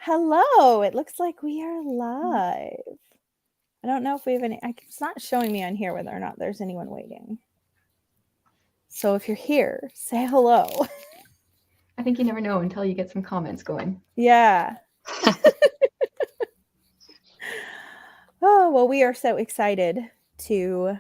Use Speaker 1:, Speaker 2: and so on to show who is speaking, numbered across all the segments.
Speaker 1: Hello, it looks like we are live. I don't know if we have any, it's not showing me on here whether or not there's anyone waiting. So if you're here, say hello.
Speaker 2: I think you never know until you get some comments going.
Speaker 1: Yeah. Oh, well, we are so excited to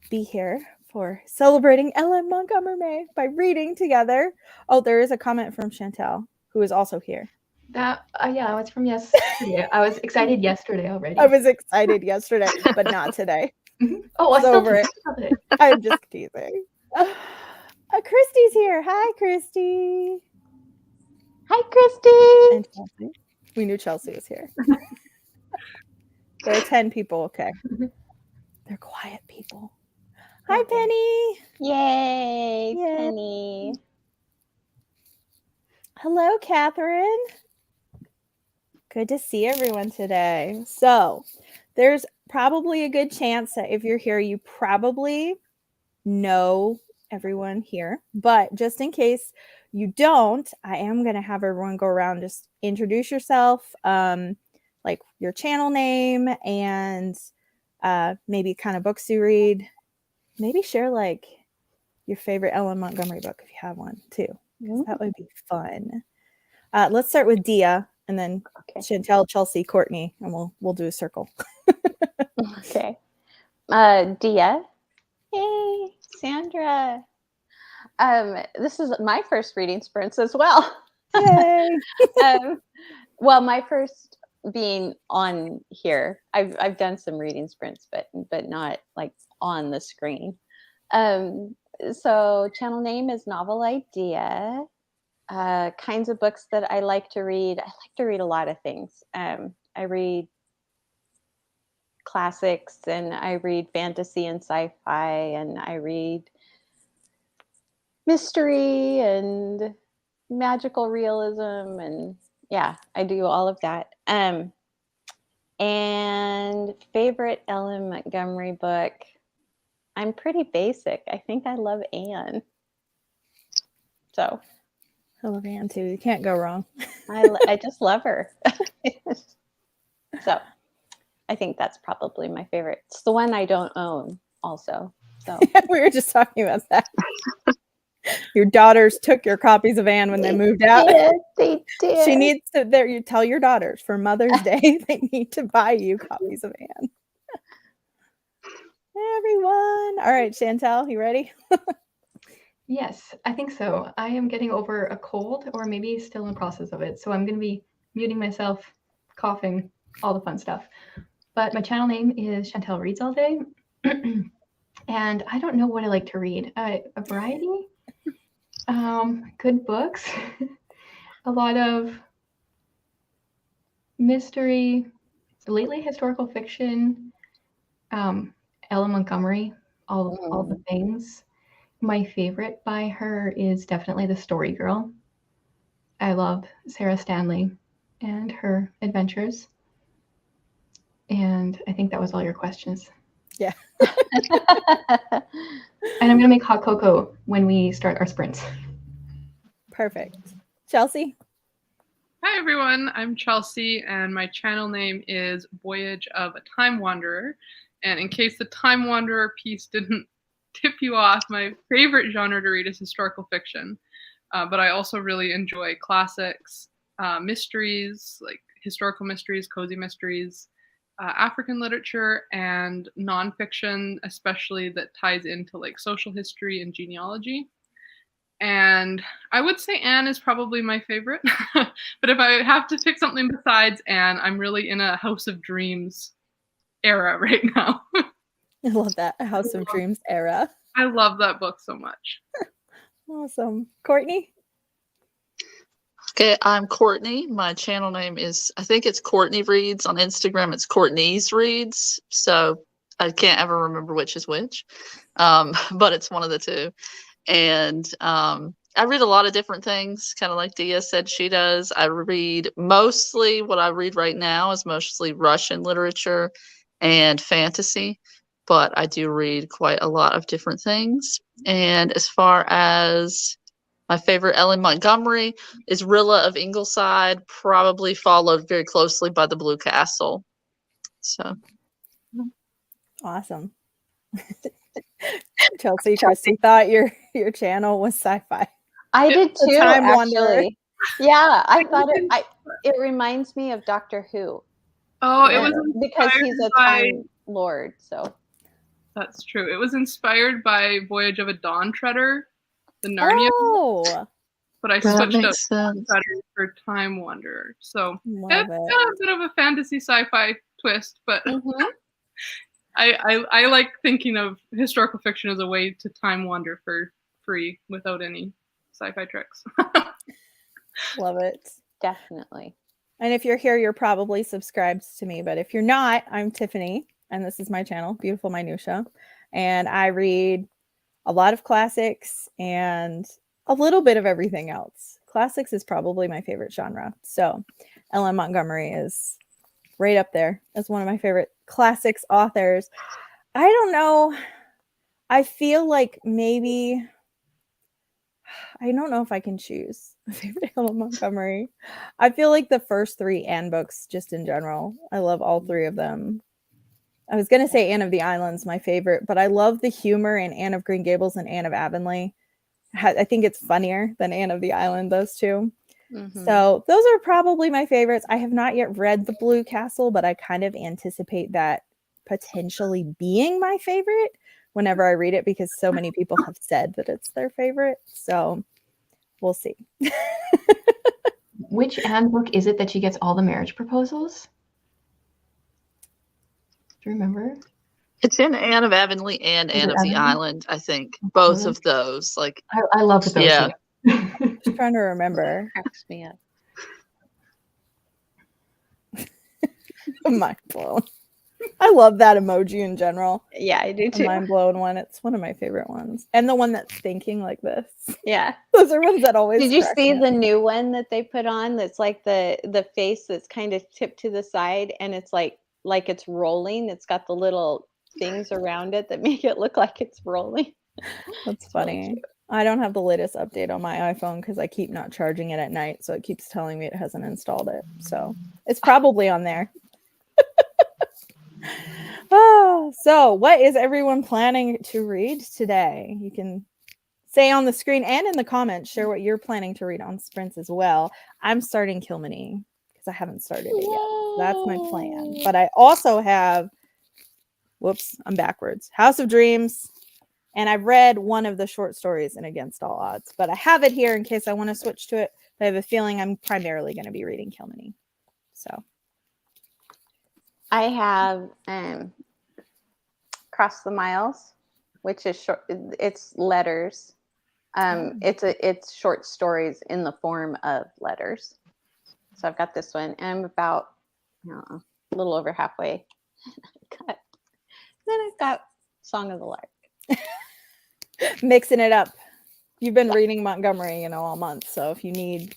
Speaker 1: be here for celebrating LM MontgomerMay by reading together. Oh, there is a comment from Chantel, who is also here.
Speaker 2: That, yeah, it's from yesterday. I was excited yesterday already.
Speaker 1: I was excited yesterday, but not today.
Speaker 2: Oh, I still
Speaker 1: Over it. I'm just teasing. Christy's here. Hi, Christy.
Speaker 3: Hi, Christy.
Speaker 1: And Chelsea. We knew Chelsea was here. There are 10 people. Okay. They're quiet people. Hi, Penny.
Speaker 3: Yay, Penny.
Speaker 1: Hello, Catherine. Good to see everyone today. So there's probably a good chance that if you're here, you probably know everyone here. But just in case you don't, I am going to have everyone go around, just introduce yourself, like your channel name, and maybe kind of books you read. Maybe share like your favorite LM Montgomery book if you have one too. That would be fun. Let's start with Dia, and then Chantel, Chelsea, Courtney, and we'll do a circle.
Speaker 3: Okay. Dia. Hey, Sandra. This is my first reading sprints as well.
Speaker 1: Yay.
Speaker 3: Well, my first being on here. I've done some reading sprints, but not like on the screen. So channel name is Novel Idea. Kinds of books that I like to read. I like to read a lot of things. I read classics, and I read fantasy and sci-fi, and I read mystery and magical realism, and yeah, I do all of that. And favorite LM Montgomery book, I'm pretty basic. I think I love Anne. So
Speaker 1: I love Anne too. You can't go wrong.
Speaker 3: I just love her. So I think that's probably my favorite. It's the one I don't own also. So
Speaker 1: we were just talking about that. Your daughters took your copies of Anne when they moved out.
Speaker 3: They did.
Speaker 1: She needs to, you tell your daughters for Mother's Day, they need to buy you copies of Anne. Hey, everyone. All right, Chantel, you ready?
Speaker 2: Yes, I think so. I am getting over a cold, or maybe still in the process of it. So I'm going to be muting myself, coughing, all the fun stuff. But my channel name is Chantel Reads All Day. And I don't know what I like to read. A variety. Good books. A lot of mystery. Lately, historical fiction. LM Montgomery. All the things. My favorite by her is definitely The Story Girl. I love Sarah Stanley and her adventures. And I think that was all your questions.
Speaker 1: Yeah.
Speaker 2: And I'm going to make hot cocoa when we start our sprints.
Speaker 1: Perfect. Chelsea?
Speaker 4: Hi, everyone. I'm Chelsea, and my channel name is Voyage of a Time Wanderer. And in case the Time Wanderer piece didn't tip you off, my favorite genre to read is historical fiction. But I also really enjoy classics, mysteries, like historical mysteries, cozy mysteries, African literature, and nonfiction, especially that ties into like social history and genealogy. And I would say Anne is probably my favorite. But if I have to pick something besides Anne, I'm really in a House of Dreams era right now.
Speaker 1: I love that. A House of Dreams era.
Speaker 4: I love that book so much.
Speaker 1: Awesome. Courtney?
Speaker 5: Okay, I'm Courtney. My channel name is, I think it's Courtney Reads. On Instagram, it's Courtney's Reads. So I can't ever remember which is which, but it's one of the two. And I read a lot of different things, kind of like Dia said she does. I read mostly, what I read right now is mostly Russian literature and fantasy, but I do read quite a lot of different things. And as far as My favorite LM Montgomery is Rilla of Ingleside, probably followed very closely by the Blue Castle. So
Speaker 1: Awesome. Chelsea, Christy thought your channel was sci-fi.
Speaker 3: I did
Speaker 1: The
Speaker 3: too,
Speaker 1: Time Wanderer.
Speaker 3: actually. Yeah, I thought it reminds me of Doctor Who.
Speaker 4: Oh, it was
Speaker 3: because he's a time lord, so
Speaker 4: that's true. It was inspired by Voyage of a Dawn Treader, the Narnia.
Speaker 1: Oh,
Speaker 4: but I
Speaker 5: that
Speaker 4: switched out
Speaker 5: makes sense.
Speaker 4: Treader for Time Wanderer. So
Speaker 1: love
Speaker 4: it's
Speaker 1: it.
Speaker 4: got a bit of a fantasy sci-fi twist, but
Speaker 3: mhm.
Speaker 4: I like thinking of historical fiction as a way to time wander for free without any sci-fi tricks.
Speaker 1: Love it.
Speaker 3: Definitely.
Speaker 1: And if you're here, you're probably subscribed to me. But if you're not, I'm Tiffany, and this is my channel, Beautiful Minutia. And I read a lot of classics and a little bit of everything else. Classics is probably my favorite genre. So LM Montgomery is right up there as one of my favorite classics authors. I don't know. I feel like maybe, I don't know if I can choose a favorite LM Montgomery. I feel like the first 3 Anne books, just in general, I love all 3 of them. I was going to say Anne of the Island's my favorite, but I love the humor in Anne of Green Gables and Anne of Avonlea. I think it's funnier than Anne of the Island, those 2.
Speaker 3: Mhm.
Speaker 1: So those are probably my favorites. I have not yet read The Blue Castle, but I kind of anticipate that potentially being my favorite whenever I read it because so many people have said that it's their favorite. So we'll see.
Speaker 2: Which Anne book is it that she gets all the marriage proposals? Do you remember?
Speaker 5: It's in Anne of Avonlea and
Speaker 2: Is
Speaker 5: Anne
Speaker 2: it
Speaker 5: of the
Speaker 2: Avonlea?
Speaker 5: Island, I think. Both
Speaker 2: Really?
Speaker 5: of those. Like,
Speaker 2: I love those.
Speaker 5: Yeah.
Speaker 2: Too.
Speaker 1: Just trying to remember.
Speaker 3: Cracks me up.
Speaker 1: Mind blown. I love that emoji in general.
Speaker 3: Yeah, I do
Speaker 1: The
Speaker 3: too.
Speaker 1: mind blown one. It's one of my favorite ones. And the one that's thinking like this.
Speaker 3: Yeah.
Speaker 1: Those are ones that always
Speaker 3: Did you
Speaker 1: crack
Speaker 3: see
Speaker 1: me up.
Speaker 3: the new one that they put on that's like the face that's kind of tipped to the side and it's like it's rolling? It's got the little things around it that make it look like it's rolling.
Speaker 1: That's
Speaker 3: It's really
Speaker 1: funny.
Speaker 3: cute.
Speaker 1: I don't have the latest update on my iPhone because I keep not charging it at night. So it keeps telling me it hasn't installed it. So it's probably on there. Oh, so what is everyone planning to read today? You can say on the screen and in the comments, share what you're planning to read on sprints as well. I'm starting Kilmeny because I haven't started it yet. So that's my plan. But I also have, whoops, I'm backwards. House of Dreams. And I've read one of the short stories in Against All Odds, but I have it here in case I want to switch to it. But I have a feeling I'm primarily going to be reading Kilmeny. So
Speaker 3: I have Cross the Miles, which is short. It's letters. It's short stories in the form of letters. So I've got this one, and I'm about a little over halfway. Then I've got Song of the Lark.
Speaker 1: mixing it up. You've been reading Montgomery, all month. So if you need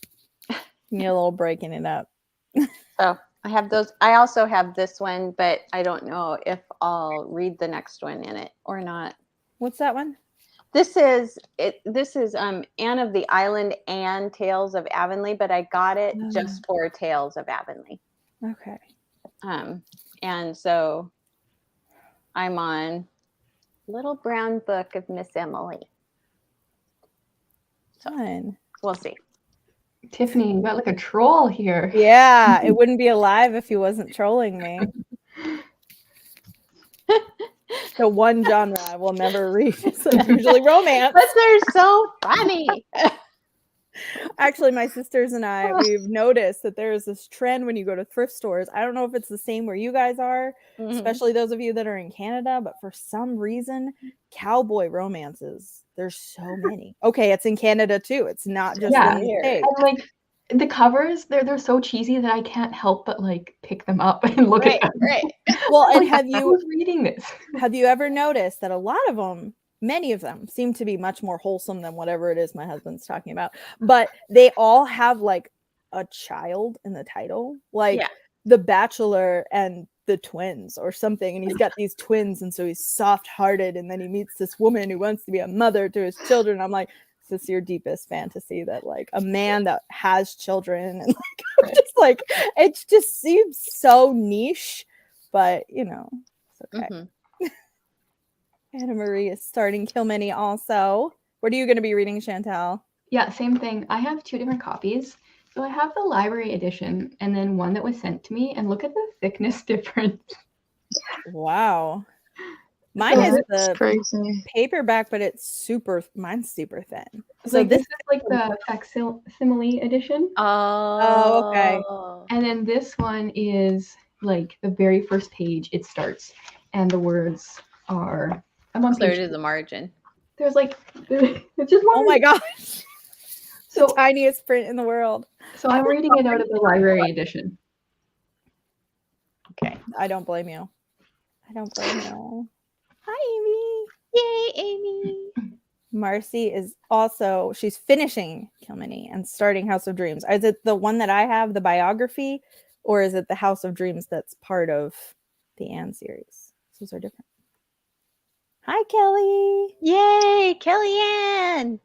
Speaker 1: a little breaking it up.
Speaker 3: So I have those. I also have this one, but I don't know if I'll read the next one in it or not.
Speaker 1: What's that one?
Speaker 3: This is Anne of the Island and Tales of Avonlea, but I got it just for Tales of Avonlea.
Speaker 1: Okay.
Speaker 3: And so I'm on Little Brown Book of Miss Emily.
Speaker 1: Fun.
Speaker 3: We'll see.
Speaker 2: Tiffany, you got like a troll here.
Speaker 1: Yeah, it wouldn't be alive if he wasn't trolling me. The one genre I will never read is usually romance.
Speaker 3: But they're so funny.
Speaker 1: Actually, my sisters and I, we've noticed that there is this trend when you go to thrift stores. I don't know if it's the same where you guys are, especially those of you that are in Canada, but for some reason, cowboy romances, there's so many. Okay, it's in Canada too. It's not just in the States.
Speaker 2: And like the covers, they're so cheesy that I can't help but like pick them up and look at them.
Speaker 3: Right.
Speaker 1: Well, and
Speaker 2: Who's reading this?
Speaker 1: have you ever noticed that a lot of them, many of them seem to be much more wholesome than whatever it is my husband's talking about, but they all have like a child in the title, like The Bachelor and the Twins or something, and he's got these twins, and so he's soft-hearted, and then he meets this woman who wants to be a mother to his children. I'm like, this your deepest fantasy that like a man that has children and like I'm just like it just seems so niche, but you know, it's okay.
Speaker 3: Mm-hmm.
Speaker 1: Anna Marie is starting Kilmeny also. What are you going to be reading, Chantal?
Speaker 2: Yeah, same thing. I have 2 different copies. So I have the library edition and then one that was sent to me, and look at the thickness difference.
Speaker 1: Wow. Mine
Speaker 2: So
Speaker 1: is
Speaker 5: That's
Speaker 1: the
Speaker 5: crazy.
Speaker 1: paperback, but mine's super thin.
Speaker 2: So this is like the facsimile edition.
Speaker 1: Oh, okay.
Speaker 2: And then this one is like the very first page it starts, and the words are, I'm on
Speaker 3: Clear
Speaker 2: page,
Speaker 3: to the margin.
Speaker 2: there's like, it's just
Speaker 1: Oh my gosh.
Speaker 2: So,
Speaker 1: the tiniest print in the world.
Speaker 2: so I'm reading it out of the library edition.
Speaker 3: Okay.
Speaker 1: I don't blame you. I don't blame you. Hi, Amy.
Speaker 3: Yay, Amy.
Speaker 1: Marcy is also, she's finishing Kilmeny and starting House of Dreams. Is it the one that I have, the biography, or is it the House of Dreams that's part of the Anne series? Those are different. Hi, Kelly.
Speaker 3: Yay, Kellyanne.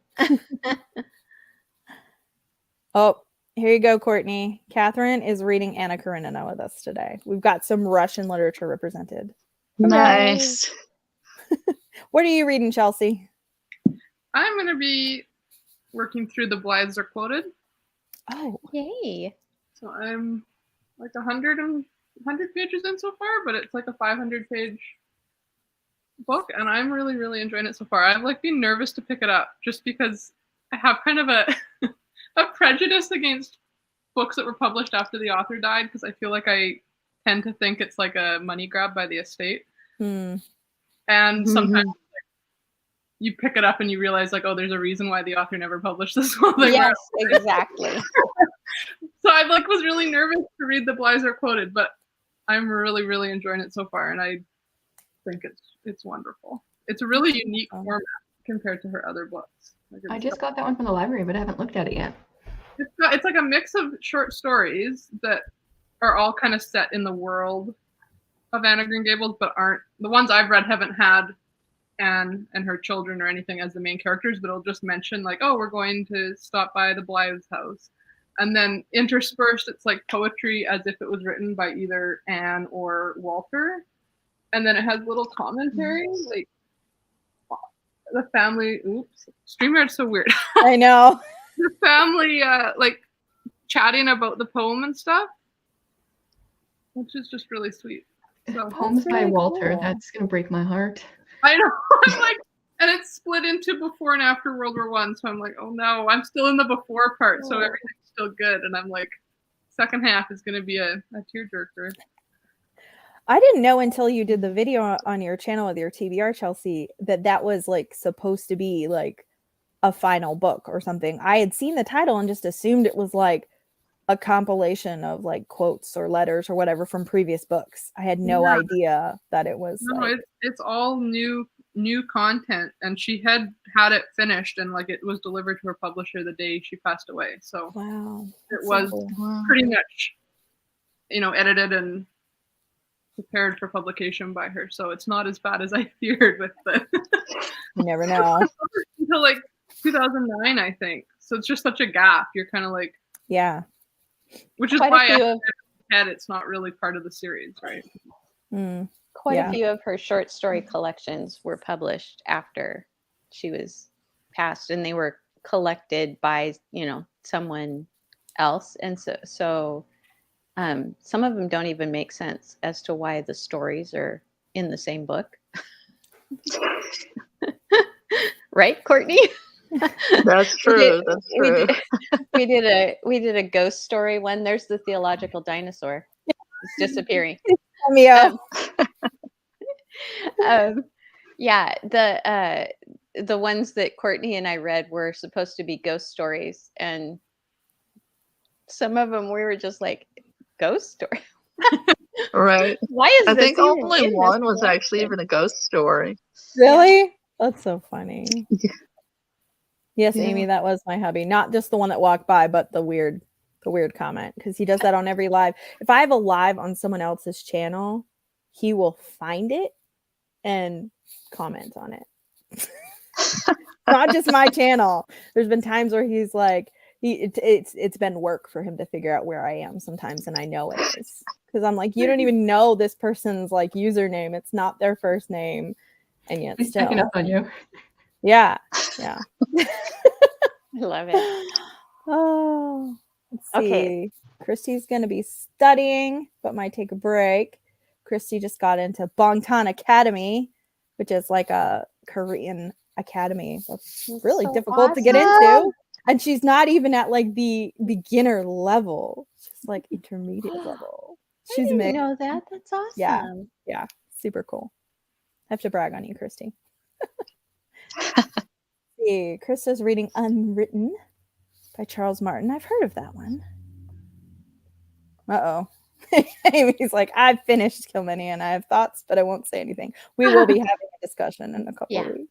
Speaker 1: Oh, here you go, Courtney. Catherine is reading Anna Karenina with us today. We've got some Russian literature represented.
Speaker 5: Nice.
Speaker 1: What are you reading, Chelsea?
Speaker 4: I'm going to be working through The Blythes Are Quoted.
Speaker 1: Oh,
Speaker 3: Yay.
Speaker 4: So I'm like 100 pages in so far, but it's like a 500-page book, and I'm really, really enjoying it so far. I've like been nervous to pick it up just because I have kind of a a prejudice against books that were published after the author died, because I feel like I tend to think it's like a money grab by the estate. And sometimes like, you pick it up and you realize like, oh, there's a reason why the author never published this whole thing.
Speaker 3: Yes, exactly.
Speaker 4: So I like was really nervous to read The Blythes Are Quoted, but I'm really, really enjoying it so far, and I think it's wonderful. It's a really unique format compared to her other books. Like
Speaker 2: I just got that one from the library, but I haven't looked at it yet.
Speaker 4: It's like a mix of short stories that are all kind of set in the world of Anna Green Gables, but aren't, the ones I've read haven't had Anne and her children or anything as the main characters, but it'll just mention like, oh, we're going to stop by the Blythes house. And then interspersed, it's like poetry as if it was written by either Anne or Walter. And then it has little commentary, like the family, StreamYard's so weird.
Speaker 1: I know.
Speaker 4: The family like chatting about the poem and stuff, which is just really sweet. So
Speaker 2: Poems by
Speaker 1: really
Speaker 2: Walter,
Speaker 1: cool.
Speaker 2: that's gonna break my heart.
Speaker 4: I know. I'm like, and it's split into before and after World War I. So I'm like, oh no, I'm still in the before part, so everything's still good. And I'm like, second half is gonna be a tearjerker.
Speaker 1: I didn't know until you did the video on your channel with your TBR, Chelsea, that was like supposed to be like a final book or something. I had seen the title and just assumed it was like a compilation of like quotes or letters or whatever from previous books. I had no idea that it was.
Speaker 4: No,
Speaker 1: like...
Speaker 4: it's all new content, and she had it finished, and like it was delivered to her publisher the day she passed away. So
Speaker 1: wow,
Speaker 4: it was pretty much, edited and prepared for publication by her. So it's not as bad as I feared with the.
Speaker 1: You never know.
Speaker 4: Until like 2009, I think. So it's just such a gap. You're kind of like,
Speaker 1: yeah.
Speaker 4: Which is why it's not really part of the series, right?
Speaker 3: Quite a few of her short story collections were published after she was passed, and they were collected by someone else, and so some of them don't even make sense as to why the stories are in the same book. Right, Courtney?
Speaker 5: That's true.
Speaker 3: We did a ghost story when there's the theological dinosaur. It's disappearing. Yeah, the ones that Courtney and I read were supposed to be ghost stories, and some of them we were just like, ghost story.
Speaker 5: Right.
Speaker 3: Why is
Speaker 5: I
Speaker 3: this
Speaker 5: think only one was actually even a ghost story.
Speaker 1: Really? Yeah. That's so funny. Yes,
Speaker 5: Yeah.
Speaker 1: Amy, that was my hubby. Not just the one that walked by, but the weird comment, because he does that on every live. If I have a live on someone else's channel, he will find it and comment on it. Not just my channel. There's been times where he's like, it's been work for him to figure out where I am sometimes, and I know it is because I'm like, you don't even know this person's like username. It's not their first name, and yet
Speaker 2: He's
Speaker 1: still,
Speaker 2: picking up on you.
Speaker 1: yeah.
Speaker 3: I love it.
Speaker 1: Oh, let's see.
Speaker 3: Okay.
Speaker 1: Christy's gonna be studying, but might take a break. Christy just got into Bangtan Academy, which is like a Korean academy that's really
Speaker 3: So
Speaker 1: difficult to get
Speaker 3: awesome.
Speaker 1: into. And she's not even at like the beginner level. She's like intermediate level.
Speaker 3: I
Speaker 1: She's
Speaker 3: didn't
Speaker 1: amazing.
Speaker 3: know that. That's awesome.
Speaker 1: Yeah, super cool. I have to brag on you, Christy. See, Krista's reading Unwritten by Charles Martin. I've heard of that one. Uh-oh. Amy's like, I've finished Kilmeny and I have thoughts, but I won't say anything. We will be having a discussion in a couple of weeks.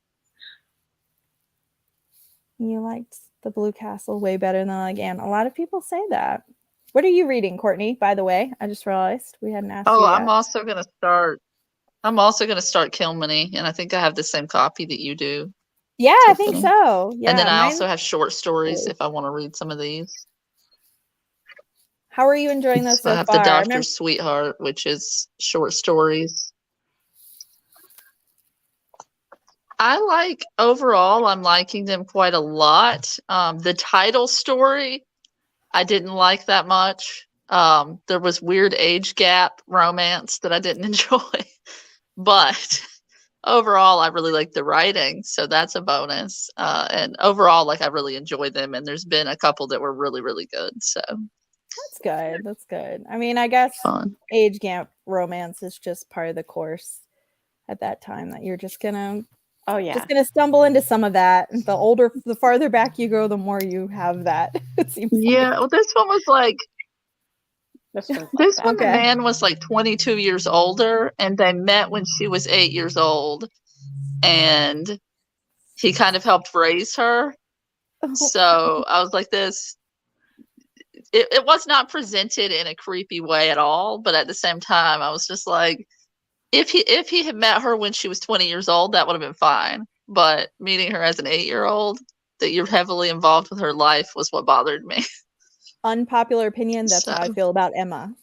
Speaker 1: You liked The Blue Castle way better than Again. A lot of people say that. What are you reading, Courtney, by the way? I just realized we hadn't asked you yet.
Speaker 5: I'm also gonna start Kilmeny, and I think I have the same copy that you do.
Speaker 1: Yeah,
Speaker 5: Tiffany.
Speaker 1: I think so. Yeah.
Speaker 5: And then I also have short stories if I want to read some of these.
Speaker 1: How are you enjoying those so
Speaker 5: I have
Speaker 1: far?
Speaker 5: The Doctor's Sweetheart, which is short stories. Overall, I'm liking them quite a lot. The title story, I didn't like that much. There was weird age gap romance that I didn't enjoy. But overall, I really like the writing, so that's a bonus. And overall, I really enjoy them, and there's been a couple that were really, really good. So
Speaker 1: that's good. That's good. I mean, I guess
Speaker 5: fun.
Speaker 1: Age gap romance is just part of the course at that time that you're just gonna just gonna stumble into some of that. The farther back you go, the more you have that. It seems
Speaker 5: well, this one was like
Speaker 3: this
Speaker 5: one the man was like 22 years older, and they met when she was 8 years old, and he kind of helped raise her. So I was like, it was not presented in a creepy way at all, but at the same time, I was just like, if he had met her when she was 20 years old, that would have been fine. But meeting her as an 8-year-old, that you're heavily involved with her life, was what bothered me.
Speaker 1: Unpopular opinion, that's how I feel about Emma.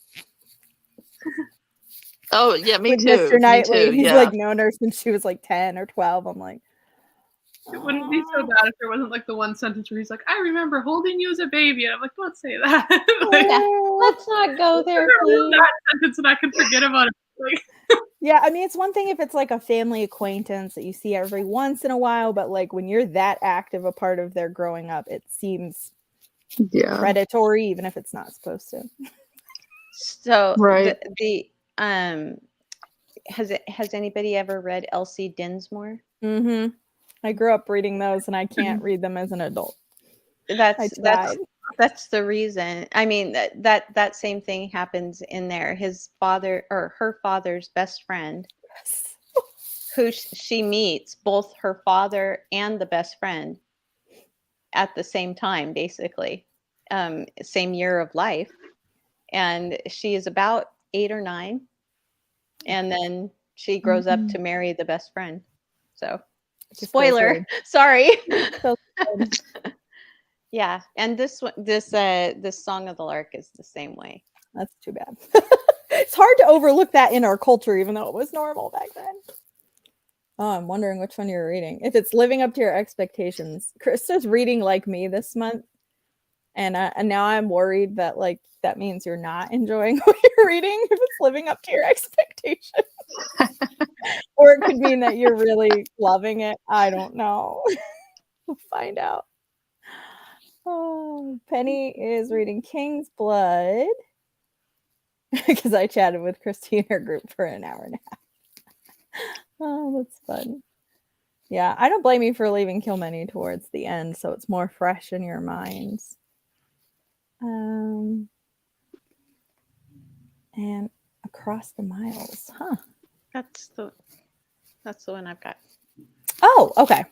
Speaker 5: Oh, yeah, me
Speaker 1: with
Speaker 5: too.
Speaker 1: Mr. Knightley. He's
Speaker 5: yeah.
Speaker 1: like known her since she was like 10 or 12. I'm like,
Speaker 4: it wouldn't be so bad if there wasn't like the one sentence where he's like, I remember holding you as a baby. And I'm like, don't say that. Like,
Speaker 3: let's not go there.
Speaker 4: That sentence and I can forget about it. Like,
Speaker 1: yeah, I mean, it's one thing if it's like a family acquaintance that you see every once in a while, but like when you're that active a part of their growing up, it seems predatory, even if it's not supposed to.
Speaker 3: So
Speaker 5: right.
Speaker 3: Has anybody ever read Elsie Dinsmore?
Speaker 1: Mm-hmm. I grew up reading those, and I can't read them as an adult.
Speaker 3: That's the reason. I mean, that same thing happens in there. His father or her father's best friend, who she meets, both her father and the best friend at the same time, basically, same year of life, and she is about 8 or 9, and then she grows up to marry the best friend. So, spoiler, sorry. Yeah, and this Song of the Lark is the same way.
Speaker 1: That's too bad. It's hard to overlook that in our culture, even though it was normal back then. Oh, I'm wondering which one you're reading. If it's living up to your expectations. Krista's reading like me this month, and now I'm worried that like that means you're not enjoying what you're reading if it's living up to your expectations. Or it could mean that you're really loving it. I don't know. We'll find out. Oh, Penny is reading King's Blood because I chatted with Christy in her group for an hour and a half. Oh, that's fun. Yeah, I don't blame you for leaving Kilmeny towards the end, so it's more fresh in your minds. And Across the Miles, huh?
Speaker 3: That's the one I've got.
Speaker 1: Oh, okay.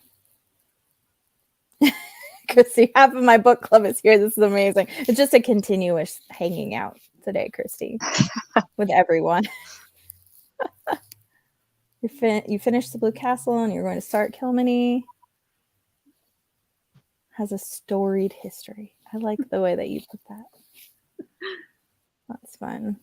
Speaker 1: Christy, half of my book club is here. This is amazing. It's just a continuous hanging out today, Christy, with everyone. You finished the Blue Castle and you're going to start Kilmeny. has a storied history. I like the way that you put that. That's fun.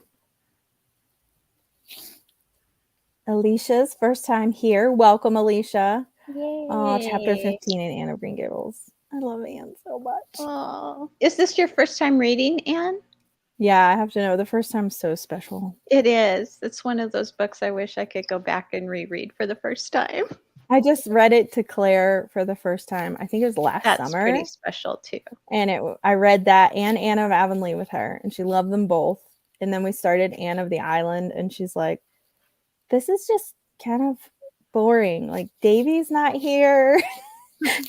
Speaker 1: Alicia's first time here. Welcome, Alicia. Chapter 15 in Anne of Green Gables. I love Anne so much.
Speaker 3: Oh, is this your first time reading, Anne?
Speaker 1: Yeah, I have to know. The first time's so special.
Speaker 3: It is. It's one of those books I wish I could go back and reread for the first time.
Speaker 1: I just read it to Claire for the first time. I think it was last
Speaker 3: That's
Speaker 1: summer.
Speaker 3: pretty special too.
Speaker 1: And I read that and Anne of Avonlea with her, and she loved them both. And then we started Anne of the Island, and she's like, this is just kind of boring. Like, Davy's not here.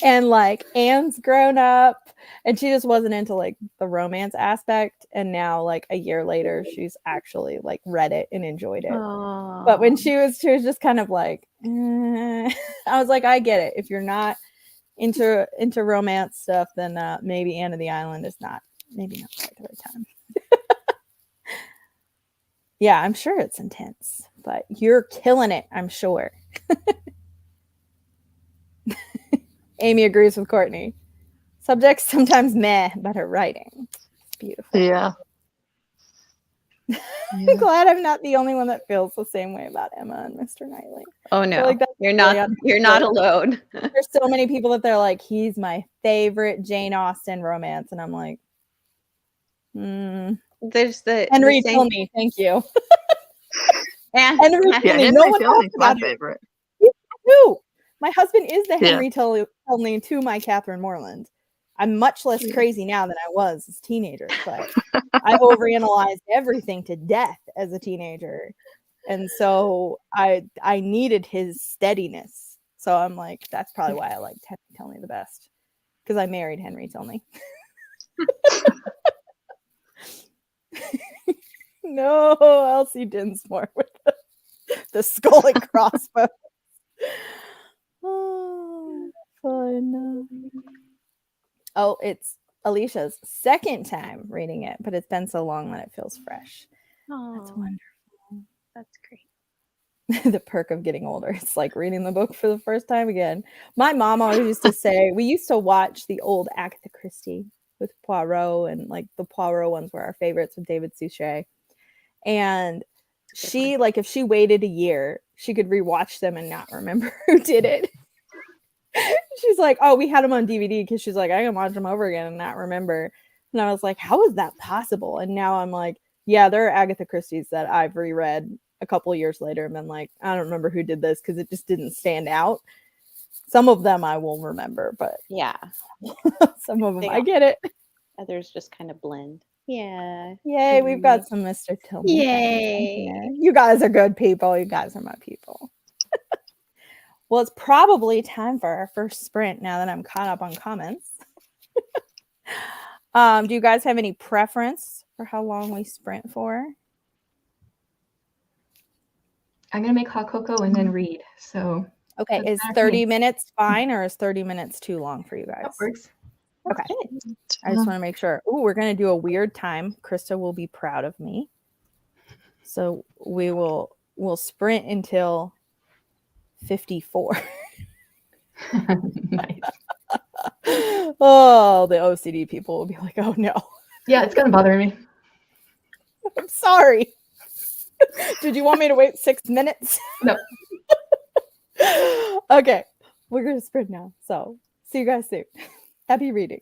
Speaker 1: And like Anne's grown up, and she just wasn't into like the romance aspect. And now, like a year later, she's actually like read it and enjoyed it.
Speaker 3: Oh.
Speaker 1: But when she was just kind of like, I was like, I get it. If you're not into romance stuff, then maybe Anne of the Island is not quite the right time. Yeah, I'm sure it's intense, but you're killing it, I'm sure. Amy agrees with Courtney. Subjects sometimes meh, but her writing, it's beautiful.
Speaker 5: Yeah.
Speaker 1: I'm glad I'm not the only one that feels the same way about Emma and Mr. Knightley.
Speaker 3: Oh no,
Speaker 1: like
Speaker 3: you're not alone.
Speaker 1: There's so many people that they're like, he's my favorite Jane Austen romance, and I'm like,
Speaker 3: There's the
Speaker 1: Henry
Speaker 3: the
Speaker 1: Tilney, thank you.
Speaker 3: And
Speaker 1: Henry
Speaker 5: Yeah,
Speaker 1: Tilney,
Speaker 5: Henry
Speaker 1: no one
Speaker 5: Tilney's
Speaker 1: talks
Speaker 5: my
Speaker 1: about it.
Speaker 5: favorite.
Speaker 1: Who? My husband is the
Speaker 5: Yeah.
Speaker 1: Henry Tilney to my Catherine Morland. I'm much less crazy now than I was as a teenager, but I overanalyzed everything to death as a teenager. And so I needed his steadiness. So I'm like, that's probably why I liked Henry Tilney the best. Because I married Henry Tilney. No, Elsie Dinsmore with the skull and crossbones. Oh, fun. Oh, it's Alicia's second time reading it, but it's been so long that it feels fresh. That's wonderful.
Speaker 3: That's great.
Speaker 1: The perk of getting older. It's like reading the book for the first time again. My mom always used to say, we used to watch the old Agatha Christie with Poirot, and like the Poirot ones were our favorites with David Suchet. And she, like, if she waited a year, she could rewatch them and not remember who did it. She's like, oh, we had them on DVD, because she's like, I can watch them over again and not remember. And I was like, how is that possible? And now I'm like, yeah, there are Agatha Christie's that I've reread a couple of years later and been like, I don't remember who did this because it just didn't stand out. Some of them I will remember, but
Speaker 3: Yeah,
Speaker 1: some of them I get it.
Speaker 3: others just kind of blend. Yeah.
Speaker 1: Yay, we've got some Mr. Tilney.
Speaker 3: Yay.
Speaker 1: You guys are good people. You guys are my people. Well, it's probably time for our first sprint now that I'm caught up on comments. Do you guys have any preference for how long we sprint for?
Speaker 2: I'm gonna make hot cocoa and then read. So
Speaker 1: Okay, is 30 minutes fine, or is 30 minutes too long for you guys?
Speaker 2: that works.
Speaker 1: Okay. I just want to make sure. Oh, we're going to do a weird time. Krista will be proud of me. So we'll sprint until 54.
Speaker 2: Nice.
Speaker 1: Oh, the OCD people will be like, oh no.
Speaker 2: Yeah, it's gonna bother me.
Speaker 1: I'm sorry. Did you want me to wait 6 minutes?
Speaker 2: No.
Speaker 1: Okay, we're going to sprint now. So see you guys soon. Happy reading.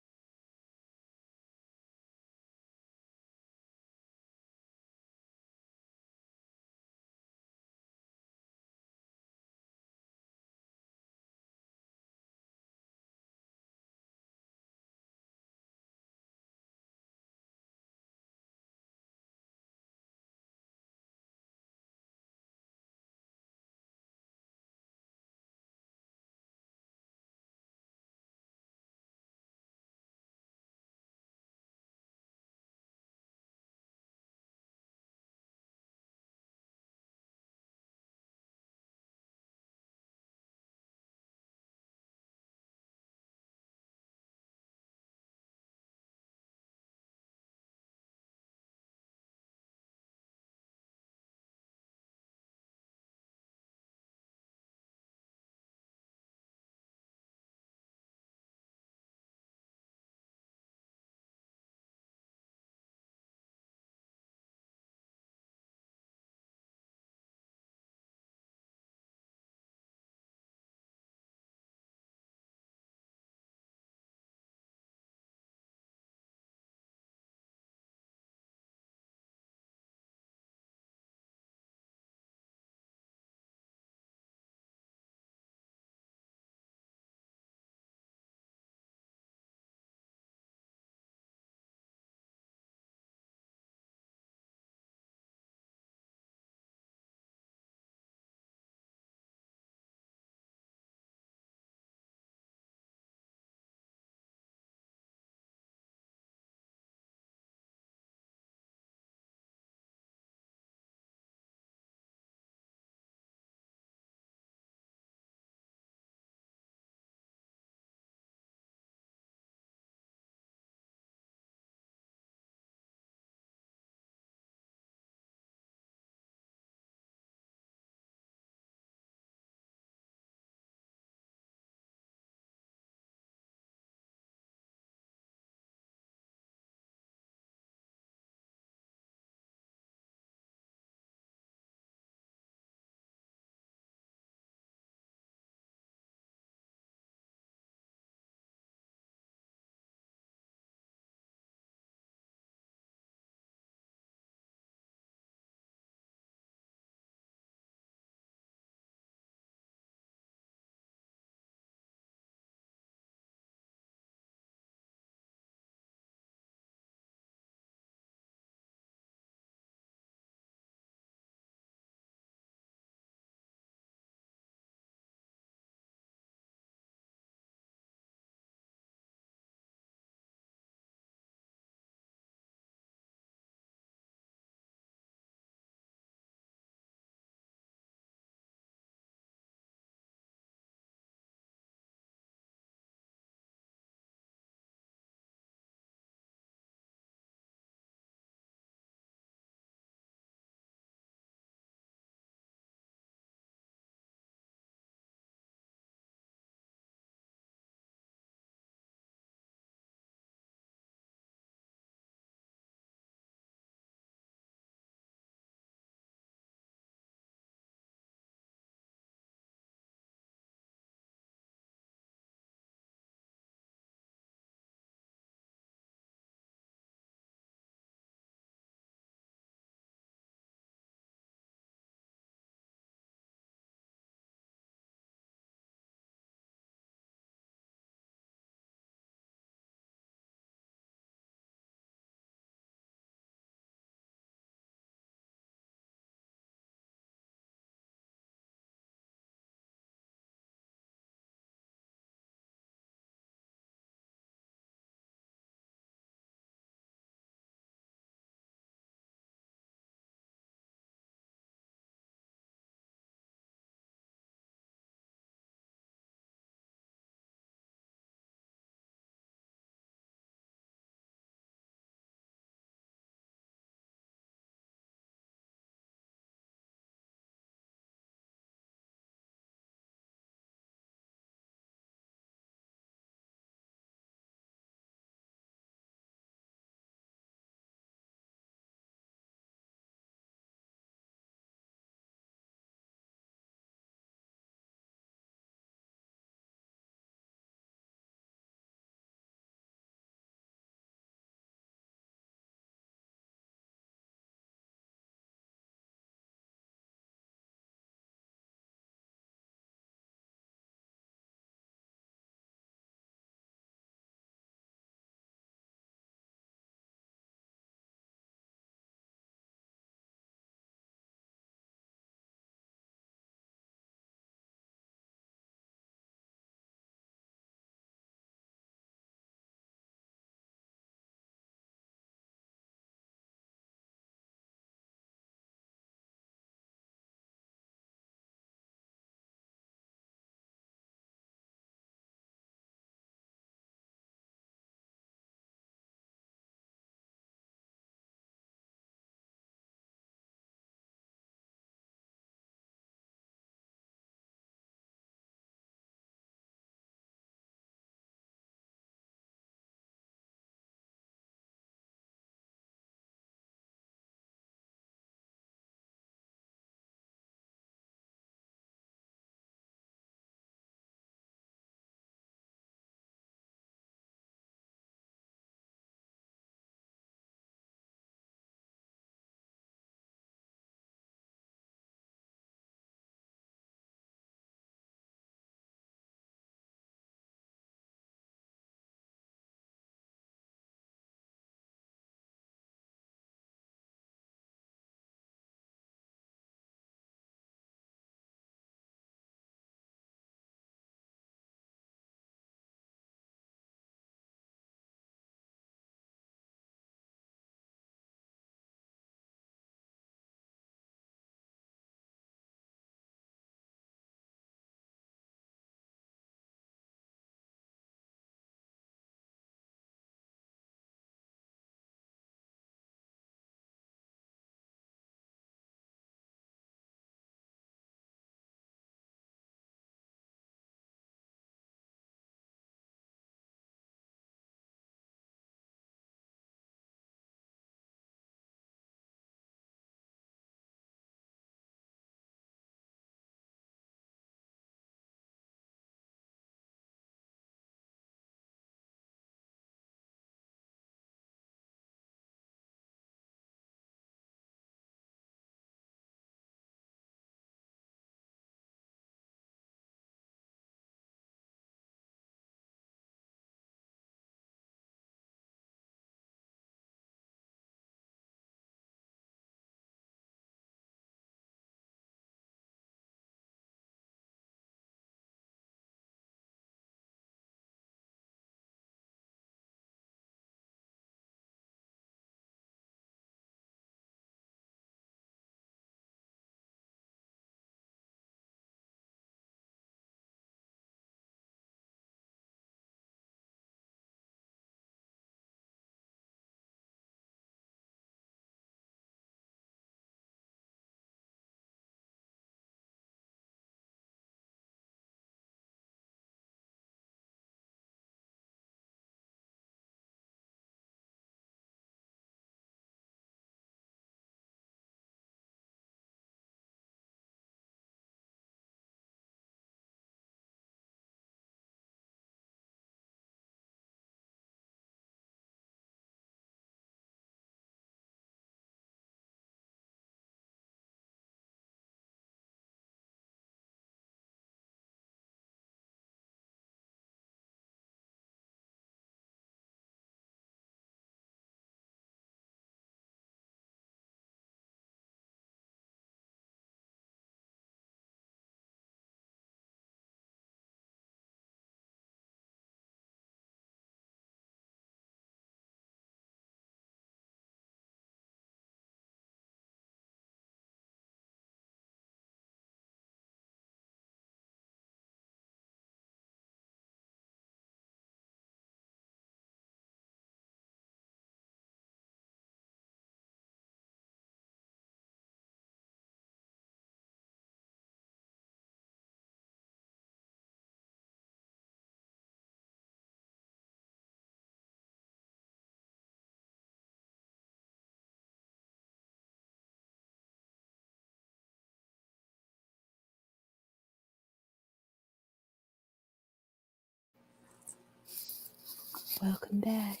Speaker 1: Welcome back.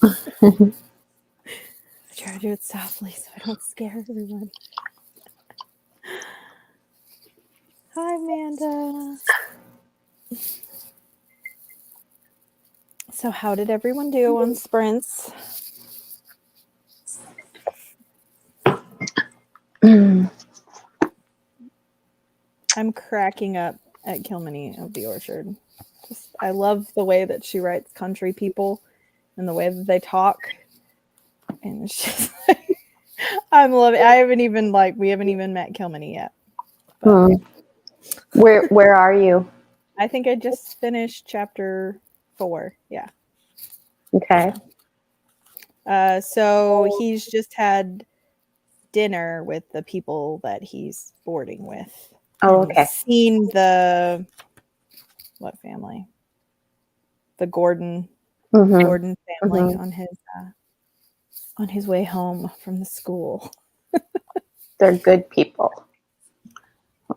Speaker 1: I try to do it softly so I don't scare everyone. Hi, Amanda. So how did everyone do on sprints? I'm cracking up at Kilmeny of the Orchard. I love the way that she writes country people and the way that they talk. And it's just like, I'm loving. We haven't even met Kilmeny yet. But
Speaker 3: Where are you?
Speaker 1: I think I just finished chapter 4. Yeah.
Speaker 3: Okay.
Speaker 1: So he's just had dinner with the people that he's boarding with.
Speaker 3: Oh,
Speaker 1: And
Speaker 3: okay.
Speaker 1: seen the what family? The Gordon family on his way home from the school.
Speaker 3: They're good people.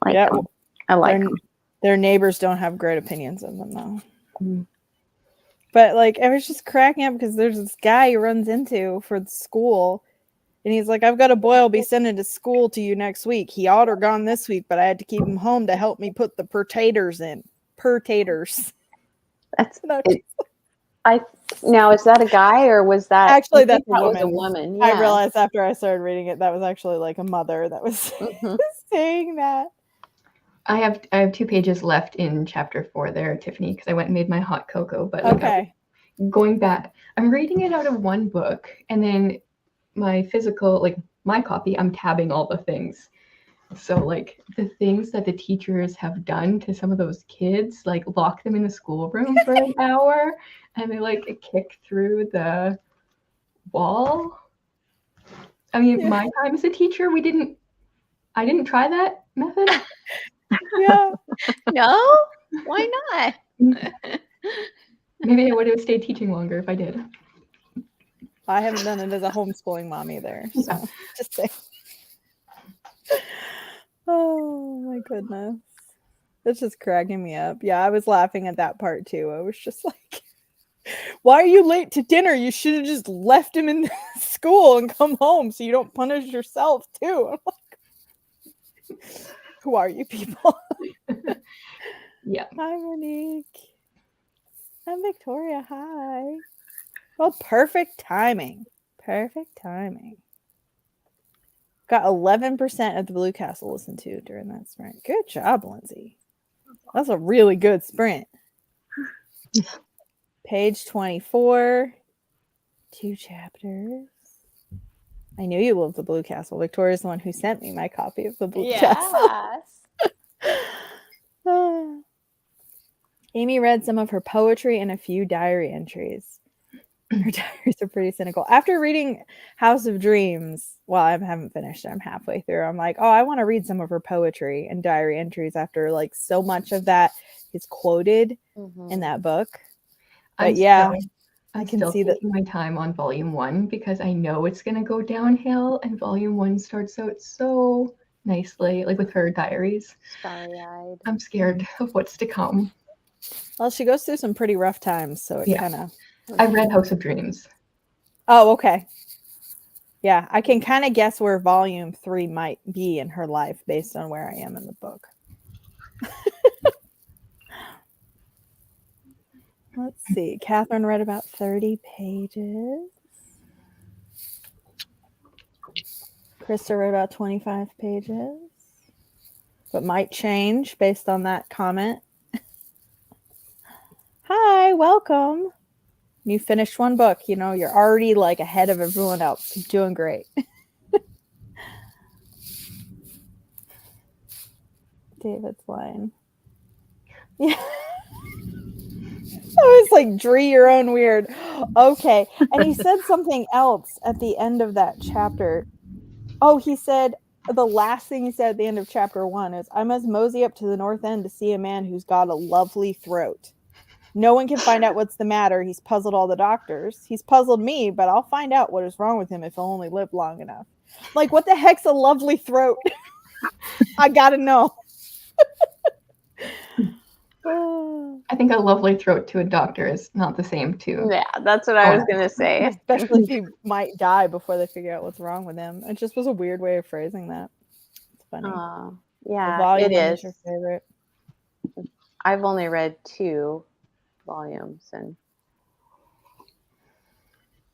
Speaker 3: I like them. I like them.
Speaker 1: Their neighbors don't have great opinions of them though. But like I was just cracking up because there's this guy he runs into for the school. And he's like, I've got a boy I'll be sending to school to you next week. He ought to have gone this week, but I had to keep him home to help me put the pertators in. Pertators.
Speaker 3: That's it. Now, is that a guy or was that
Speaker 1: actually that's
Speaker 3: was a woman? Yeah.
Speaker 1: I realized after I started reading it that was actually like a mother that was saying that.
Speaker 2: I have 2 pages left in chapter 4 there, Tiffany, because I went and made my hot cocoa. But like,
Speaker 1: okay,
Speaker 2: going back, I'm reading it out of one book, and then my physical, like my copy, I'm tabbing all the things. So like the things that the teachers have done to some of those kids, like lock them in the schoolroom for an hour, and they like kick through the wall. I mean, my time as a teacher, I didn't try that method.
Speaker 1: yeah.
Speaker 3: No? Why not?
Speaker 2: Maybe I would have stayed teaching longer if I did.
Speaker 1: I haven't done it as a homeschooling mom either. So just say. Oh my goodness. It's just cracking me up. Yeah, I was laughing at that part too. I was just like, why are you late to dinner? You should have just left him in school and come home so you don't punish yourself too. I'm like, who are you people?
Speaker 2: Yeah.
Speaker 1: Hi, Monique. I'm Victoria. Hi. Well, perfect timing. Perfect timing. Got 11% of the Blue Castle listened to during that sprint. Good job, Lindsay. That's a really good sprint. Page 24. 2 chapters. I knew you loved the Blue Castle. Victoria's the one who sent me my copy of the Blue Castle. Amy read some of her poetry and a few diary entries. Her diaries are pretty cynical. After reading House of Dreams, well, I haven't finished it. I'm halfway through. I'm like, oh, I want to read some of her poetry and diary entries after like so much of that is quoted in that book. But
Speaker 2: I'm still taking my time on volume 1 because I know it's going to go downhill, and volume 1 starts out so nicely, like with her diaries.
Speaker 3: Starry-eyed.
Speaker 2: I'm scared of what's to come.
Speaker 1: Well, she goes through some pretty rough times, so it kind of...
Speaker 2: I read House of Dreams.
Speaker 1: Oh, okay. Yeah, I can kind of guess where volume 3 might be in her life based on where I am in the book. Let's see. Catherine read about 30 pages. Krista read about 25 pages. But might change based on that comment. Hi, welcome. You finished one book, you know, you're already like ahead of everyone else. You're doing great. David's line. Yeah. I was like, Dree, your own weird. Okay. And he said something else at the end of that chapter. Oh, he said, the last thing he said at the end of chapter 1 is, I must mosey up to the north end to see a man who's got a lovely throat. No one can find out what's the matter. He's puzzled all the doctors. He's puzzled me, but I'll find out what is wrong with him if he'll only live long enough. Like, what the heck's a lovely throat? I gotta know. Oh,
Speaker 2: I think a lovely throat to a doctor is not the same to.
Speaker 3: Yeah, that's what I was gonna say.
Speaker 1: especially if he might die before they figure out what's wrong with him. It just was a weird way of phrasing that. It's funny.
Speaker 3: Oh,
Speaker 1: So
Speaker 3: yeah,
Speaker 1: volume
Speaker 3: it
Speaker 1: one
Speaker 3: is.
Speaker 1: is your favorite.
Speaker 3: I've only read 2 volumes, and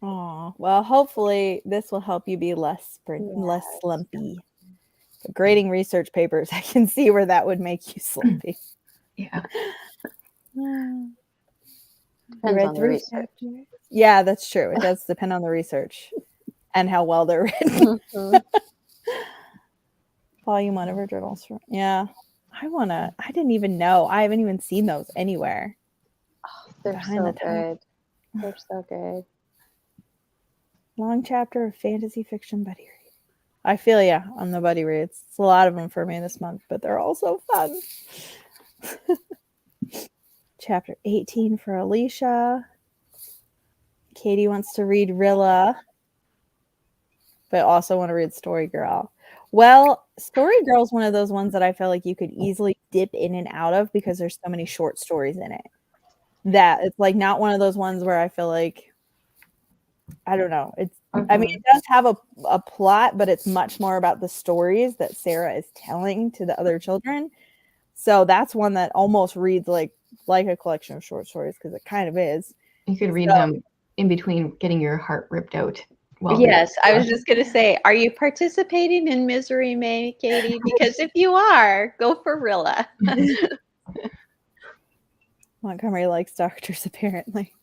Speaker 1: Oh, well, hopefully this will help you be less less
Speaker 3: Yes.
Speaker 1: slumpy. But grading research papers, I can see where that would make you slumpy.
Speaker 2: Yeah.
Speaker 1: You
Speaker 3: depends
Speaker 1: read
Speaker 3: on the
Speaker 1: 3
Speaker 3: research.
Speaker 1: chapters? Yeah, that's true. It does depend on the research and how well they're written.
Speaker 3: Mhm.
Speaker 1: Volume 1 of her journals. Yeah. I didn't even know. I haven't even seen those anywhere.
Speaker 3: They're
Speaker 1: Behind
Speaker 3: so
Speaker 1: the title.
Speaker 3: good. They're so good.
Speaker 1: Long chapter of fantasy fiction buddy read. I feel ya on the buddy reads. It's a lot of them for me this month, but they're all so fun. Chapter 18 for Alicia. Katie wants to read Rilla, but also want to read Story Girl. Well, Story Girl is one of those ones that I feel like you could easily dip in and out of because there's so many short stories in it. That it's like not one of those ones where I feel like, I don't know. It's I mean, it does have a plot, but it's much more about the stories that Sarah is telling to the other children. So that's one that almost reads like a collection of short stories because it kind of is.
Speaker 2: You could read them in between getting your heart ripped out.
Speaker 3: Yes, I was just gonna say, are you participating in Misery May, Katie? Because if you are, go for Rilla.
Speaker 1: Montgomery likes doctors apparently.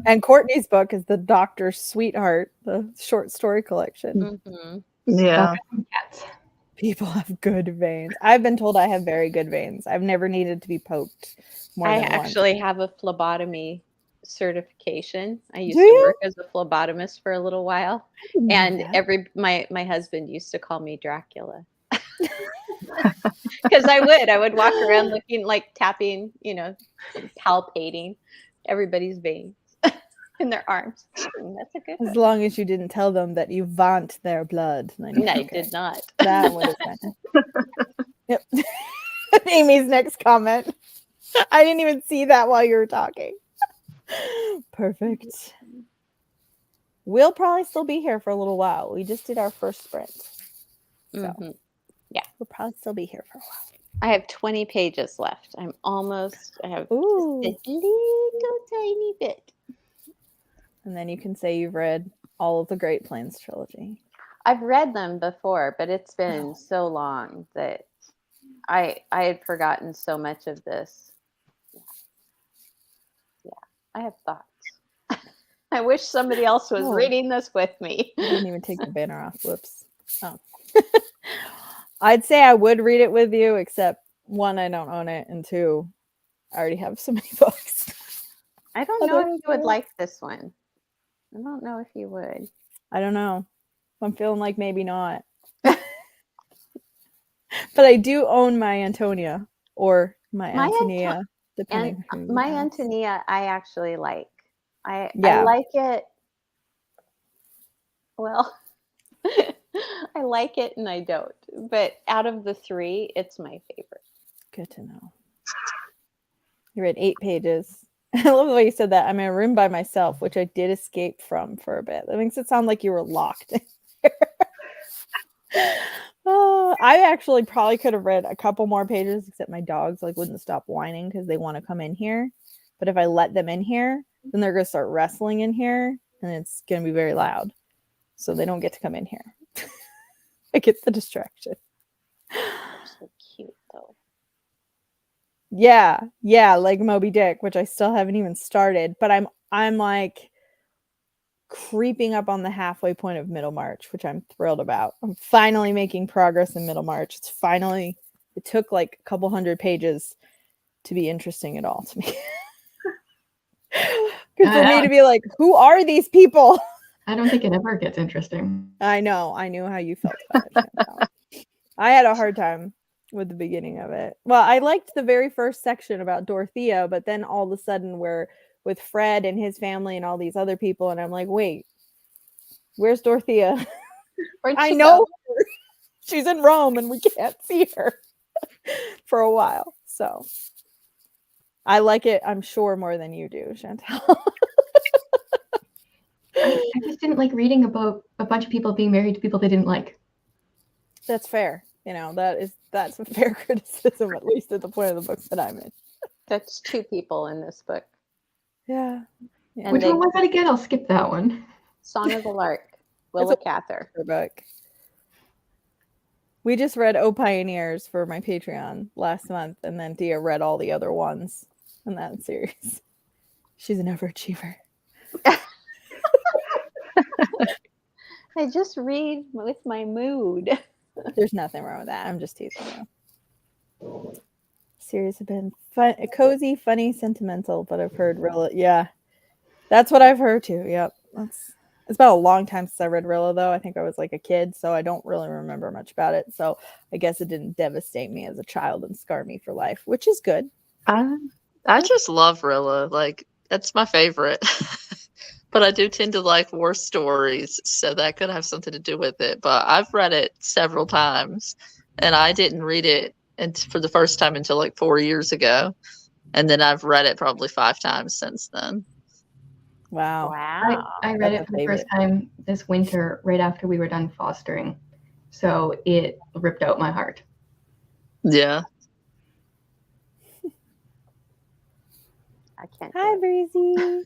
Speaker 1: And Courtney's book is the Doctor's Sweetheart, the short story collection.
Speaker 3: Mm-hmm.
Speaker 5: Yeah.
Speaker 2: Cats.
Speaker 1: People have good veins. I've been told I have very good veins. I've never needed to be poked more
Speaker 3: I
Speaker 1: than once.
Speaker 3: actually have a phlebotomy certification. I used
Speaker 1: Do
Speaker 3: to
Speaker 1: you?
Speaker 3: work as a phlebotomist for a little while,
Speaker 1: didn't know
Speaker 3: and
Speaker 1: that.
Speaker 3: my husband used to call me Dracula because I would walk around looking like tapping, palpating everybody's veins in their arms. That's a good
Speaker 1: As
Speaker 3: one.
Speaker 1: long as you didn't tell them that you vaunt their blood. Then
Speaker 3: No, I
Speaker 1: okay.
Speaker 3: did not.
Speaker 1: That would have been. Yep. Amy's next comment. I didn't even see that while you were talking. Perfect. We'll probably still be here for a little while. We just did our first sprint. So
Speaker 3: Mhm.
Speaker 1: we'll probably still be here for a while.
Speaker 3: I have 20 pages left. I have just
Speaker 1: Ooh.
Speaker 3: a little tiny bit.
Speaker 1: And then you can say you've read all of the Great Plains trilogy.
Speaker 3: I've read them before, but it's been so long that I had forgotten so much of this. Yeah, I have thoughts. I wish somebody else was
Speaker 1: Oh.
Speaker 3: reading this with me.
Speaker 1: I didn't even take the banner off. Whoops. Oh. I'd say I would read it with you, except 1, I don't own it, and 2, I already have so many books.
Speaker 3: I don't know if you would like this one. I don't know if you would.
Speaker 1: I don't know. I'm feeling like maybe not. But I do own my Antonia or my Antonia, depending
Speaker 3: and
Speaker 1: who
Speaker 3: my
Speaker 1: you ask.
Speaker 3: Antonia I actually like. I
Speaker 1: Yeah.
Speaker 3: like it. Well, I like it and I don't. But out of the 3, it's my favorite.
Speaker 1: Good to know. You read 8 pages. I love the way you said that. I'm in a room by myself, which I did escape from for a bit. That makes it sound like you were locked in here. I actually probably could have read a couple more pages, except my dogs wouldn't stop whining because they want to come in here. But if I let them in here, then they're going to start wrestling in here, and it's going to be very loud. So they don't get to come in here. It gets the distraction.
Speaker 3: They're so cute though.
Speaker 1: Yeah, like Moby Dick, which I still haven't even started, but I'm like creeping up on the halfway point of Middlemarch, which I'm thrilled about. I'm finally making progress in Middlemarch. It took like a couple hundred pages to be interesting at all to me. Good for me to be like, who are these people?
Speaker 2: I don't think it ever gets interesting.
Speaker 1: I know. I knew how you felt about it. I had a hard time with the beginning of it. Well, I liked the very first section about Dorothea, but then all of a sudden we're with Fred and his family and all these other people, and I'm like, wait, where's Dorothea? I know her. She's in Rome and we can't see her for a while. So I like it, I'm sure, more than you do, Chantel.
Speaker 2: I just didn't like reading about a bunch of people being married to people they didn't like.
Speaker 1: That's fair. You know, that's a fair criticism, at least at the point of the books that I'm in.
Speaker 3: That's 2 people in this book.
Speaker 1: Yeah.
Speaker 3: And
Speaker 2: Which
Speaker 3: they
Speaker 2: one was that again? I'll skip that one.
Speaker 3: Song of the Lark, Willa Cather.
Speaker 1: Book. We just read Oh Pioneers for my Patreon last month, and then Dia read all the other ones in that series. She's an overachiever.
Speaker 3: I just read with my mood.
Speaker 1: There's nothing wrong with that. I'm just teasing you. Series have been fun, cozy, funny, sentimental, but I've heard Rilla. Yeah, that's what I've heard too. Yep, it's been a long time since I read Rilla, though. I think I was like a kid, so I don't really remember much about it. So I guess it didn't devastate me as a child and scar me for life, which is good.
Speaker 5: I just love Rilla. Like, that's my favorite. But I do tend to like war stories, so that could have something to do with it. But I've read it several times, and I didn't read it for the first time until like 4 years ago. And then I've read it probably 5 times since then.
Speaker 1: Wow.
Speaker 2: I read
Speaker 1: That's
Speaker 2: it
Speaker 1: a
Speaker 2: for the first
Speaker 1: favorite.
Speaker 2: time this winter, right after we were done fostering. So it ripped out my heart.
Speaker 5: Yeah.
Speaker 3: I can't.
Speaker 1: Hi, Breezy.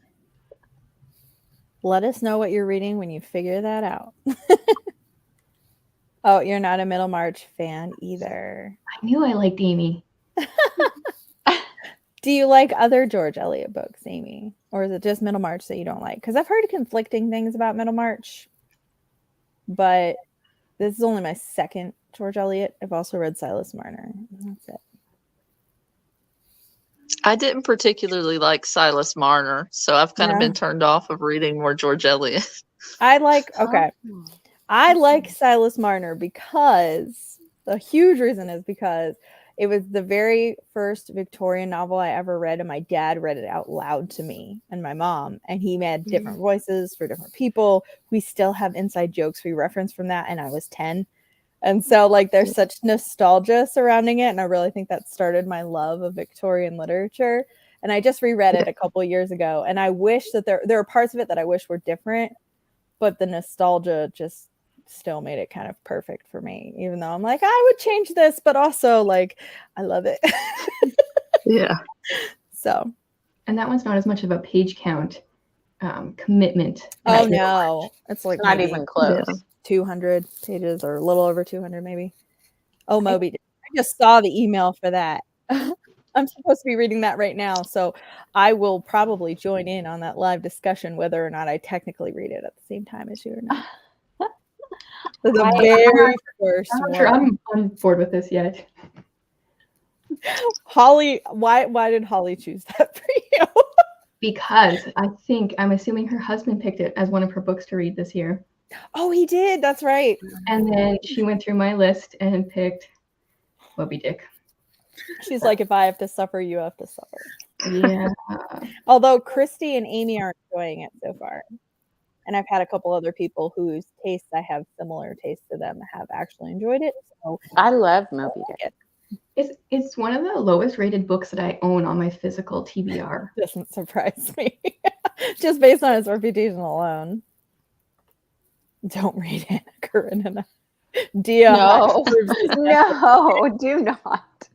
Speaker 1: Let us know what you're reading when you figure that out. Oh, you're not a Middlemarch fan either.
Speaker 2: I knew I liked Amy.
Speaker 1: Do you like other George Eliot books, Amy? Or is it just Middlemarch that you don't like? Because I've heard conflicting things about Middlemarch, but this is only my second George Eliot. I've also read Silas Marner. That's it.
Speaker 5: I didn't particularly like Silas Marner, so I've kind of been turned off of reading more George Eliot.
Speaker 1: I like Silas Marner because the huge reason is because it was the very first Victorian novel I ever read, and my dad read it out loud to me and my mom, and he made different voices for different people. We still have inside jokes we reference from that, and I was 10. And so, like, there's such nostalgia surrounding it, and I really think that started my love of Victorian literature. And I just reread it a couple of years ago, and I wish that there are parts of it that I wish were different, but the nostalgia just still made it kind of perfect for me, even though I'm like, I would change this, but also, like, I love it.
Speaker 5: Yeah.
Speaker 1: So.
Speaker 2: And that one's not as much of a page count commitment.
Speaker 1: Oh, no. It's like
Speaker 3: not even close.
Speaker 5: Yeah.
Speaker 1: 200 pages or a little over 200 maybe. Oh, Moby, I just saw the email for that. I'm supposed to be reading that right now, so I will probably join in on that live discussion whether or not I technically read it at the same time as you or not. The very first
Speaker 2: I'm not
Speaker 1: one.
Speaker 2: sure I'm on board with this yet.
Speaker 1: Holly, why did Holly choose that for you?
Speaker 2: Because I'm assuming her husband picked it as one of her books to read this year.
Speaker 1: Oh, he did. That's right.
Speaker 2: And then she went through my list and picked Moby Dick.
Speaker 1: She's like, if I have to suffer, you have to suffer.
Speaker 2: Yeah.
Speaker 1: Although Christy and Amy are enjoying it so far. And I've had a couple other people whose tastes I have similar tastes to them have actually enjoyed it. So
Speaker 3: I love Moby Dick.
Speaker 2: It's one of the lowest rated books that I own on my physical TBR.
Speaker 1: Doesn't surprise me. Just based on its reputation alone. Don't read Anna Karenina. Dia.
Speaker 3: No, no, do not.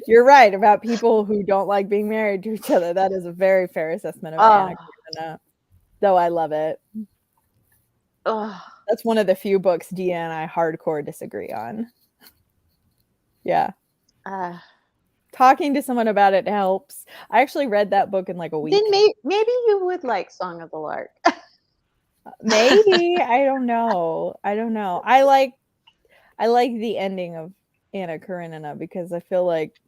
Speaker 1: You're right about people who don't like being married to each other. That is a very fair assessment of Anna Karenina. Though I love it. That's one of the few books Dia and I hardcore disagree on. Yeah. Talking to someone about it helps. I actually read that book in like a week.
Speaker 3: Then maybe you would like Song of the Lark.
Speaker 1: Maybe. I don't know. I like the ending of Anna Karenina because I feel like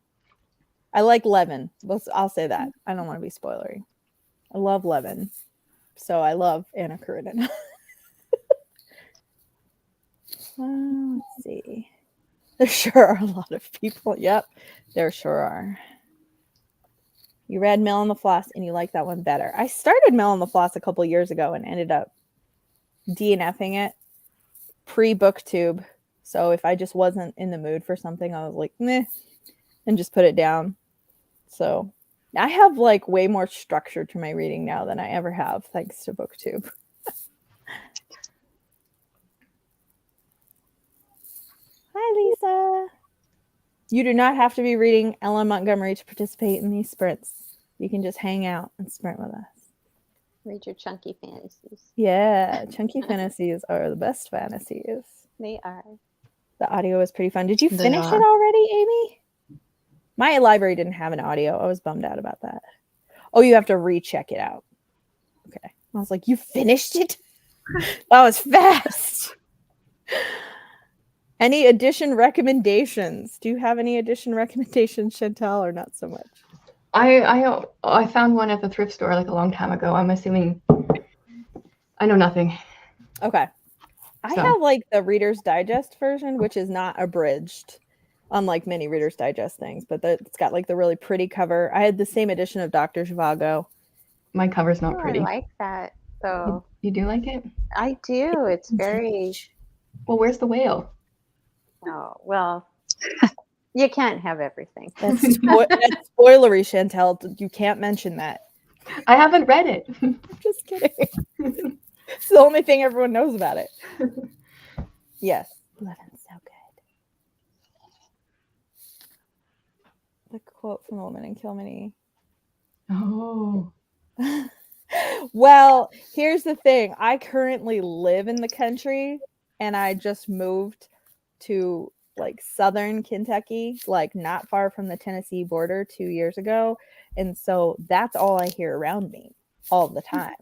Speaker 1: I like Levin. I'll say that. I don't want to be spoilery. I love Levin. So I love Anna Karenina. Let's see. There sure are a lot of people. Yep, there sure are. You read Mill and the Floss and you like that one better. I started Mill and the Floss a couple years ago and ended up DNFing it pre-booktube. So if I just wasn't in the mood for something, I was like, meh, and just put it down. So I have like way more structure to my reading now than I ever have, thanks to BookTube. Hi, Lisa. You do not have to be reading LM Montgomery to participate in these sprints. You can just hang out and sprint with us.
Speaker 3: Read your chunky fantasies.
Speaker 1: Yeah, chunky fantasies are the best fantasies.
Speaker 3: They are.
Speaker 1: The audio is pretty fun. Did you
Speaker 5: They
Speaker 1: finish it
Speaker 5: are.
Speaker 1: already, Amy? My library didn't have an audio. I was bummed out about that. Oh, you have to recheck it out. Okay. I was like, you finished it? That was fast. Any edition recommendations? Do you have any edition recommendations, Chantel, or not so much?
Speaker 2: I found one at the thrift store like a long time ago. I'm assuming I know nothing.
Speaker 1: Okay. I
Speaker 2: So.
Speaker 1: have like the Reader's Digest version, which is not abridged, unlike many Reader's Digest things, but it's got like the really pretty cover. I had the same edition of Dr. Zhivago.
Speaker 2: My cover's not
Speaker 3: Oh,
Speaker 2: pretty.
Speaker 3: I like that. So
Speaker 2: You do like it?
Speaker 3: I do. It's very.
Speaker 2: Well, where's the whale?
Speaker 3: Oh well. You can't have everything.
Speaker 1: That's spoilery, Chantel. You can't mention that.
Speaker 2: I haven't read it.
Speaker 1: I'm just kidding. It's the only thing everyone knows about it. Yes. Levin's so good. The quote from The Woman in Kilmeny.
Speaker 2: Oh.
Speaker 1: Well, here's the thing. I currently live in the country and I just moved to like southern Kentucky, like not far from the Tennessee border 2 years ago. And so that's all I hear around me all the time.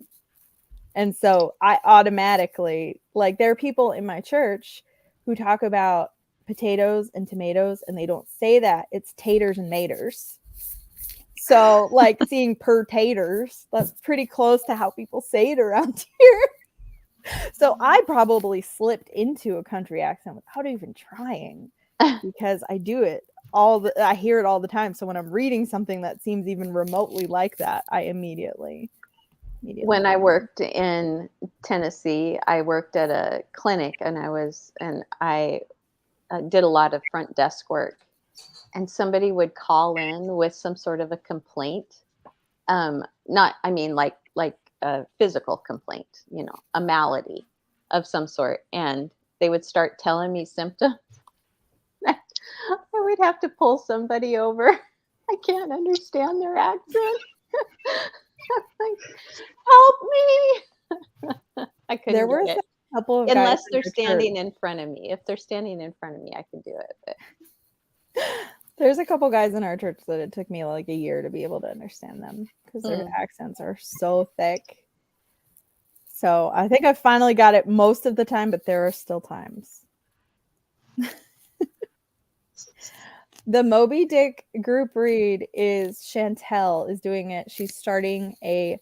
Speaker 1: And so I automatically, like, there are people in my church who talk about potatoes and tomatoes, and they don't say that. It's taters and maters. So, like, seeing taters, that's pretty close to how people say it around here. So I probably slipped into a country accent without even trying, because I do it I hear it all the time. So when I'm reading something that seems even remotely like that, I immediately
Speaker 3: When I worked in Tennessee, I worked at a clinic, and I did a lot of front desk work. And somebody would call in with some sort of a complaint. Like a physical complaint, a malady of some sort. And they would start telling me symptoms. I would have to pull somebody over. I can't understand their accent. Like, help me. I couldn't
Speaker 1: There were
Speaker 3: do it.
Speaker 1: a couple of
Speaker 3: Unless
Speaker 1: guys
Speaker 3: they're standing in front of me. If they're standing in front of me, I can do it. But
Speaker 1: there's a couple guys in our church that it took me like a year to be able to understand them because their accents are so thick. So I think I finally got it most of the time, but there are still times. The Moby Dick group read is Chantel is doing it. She's starting a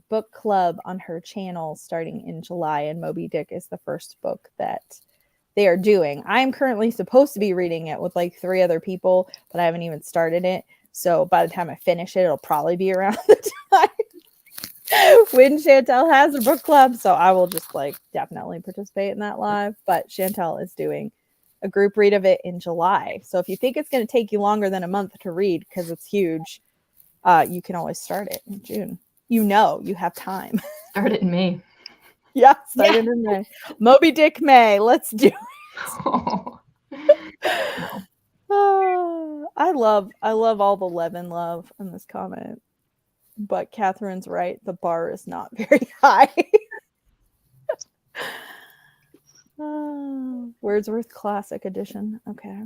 Speaker 1: book club on her channel starting in July, and Moby Dick is the first book that they are doing. I'm currently supposed to be reading it with like 3 other people, but I haven't even started it. So by the time I finish it, it'll probably be around the time when Chantel has a book club. So I will just like definitely participate in that live. But Chantel is doing a group read of it in July. So if you think it's going to take you longer than a month to read because it's huge, you can always start it in June. You have time.
Speaker 2: Start it in May.
Speaker 1: Yeah, start it in May. Moby Dick May. Let's do it. I love all the Levin love in this comment. But Catherine's right. The bar is not very high. Wordsworth Classic Edition. Okay.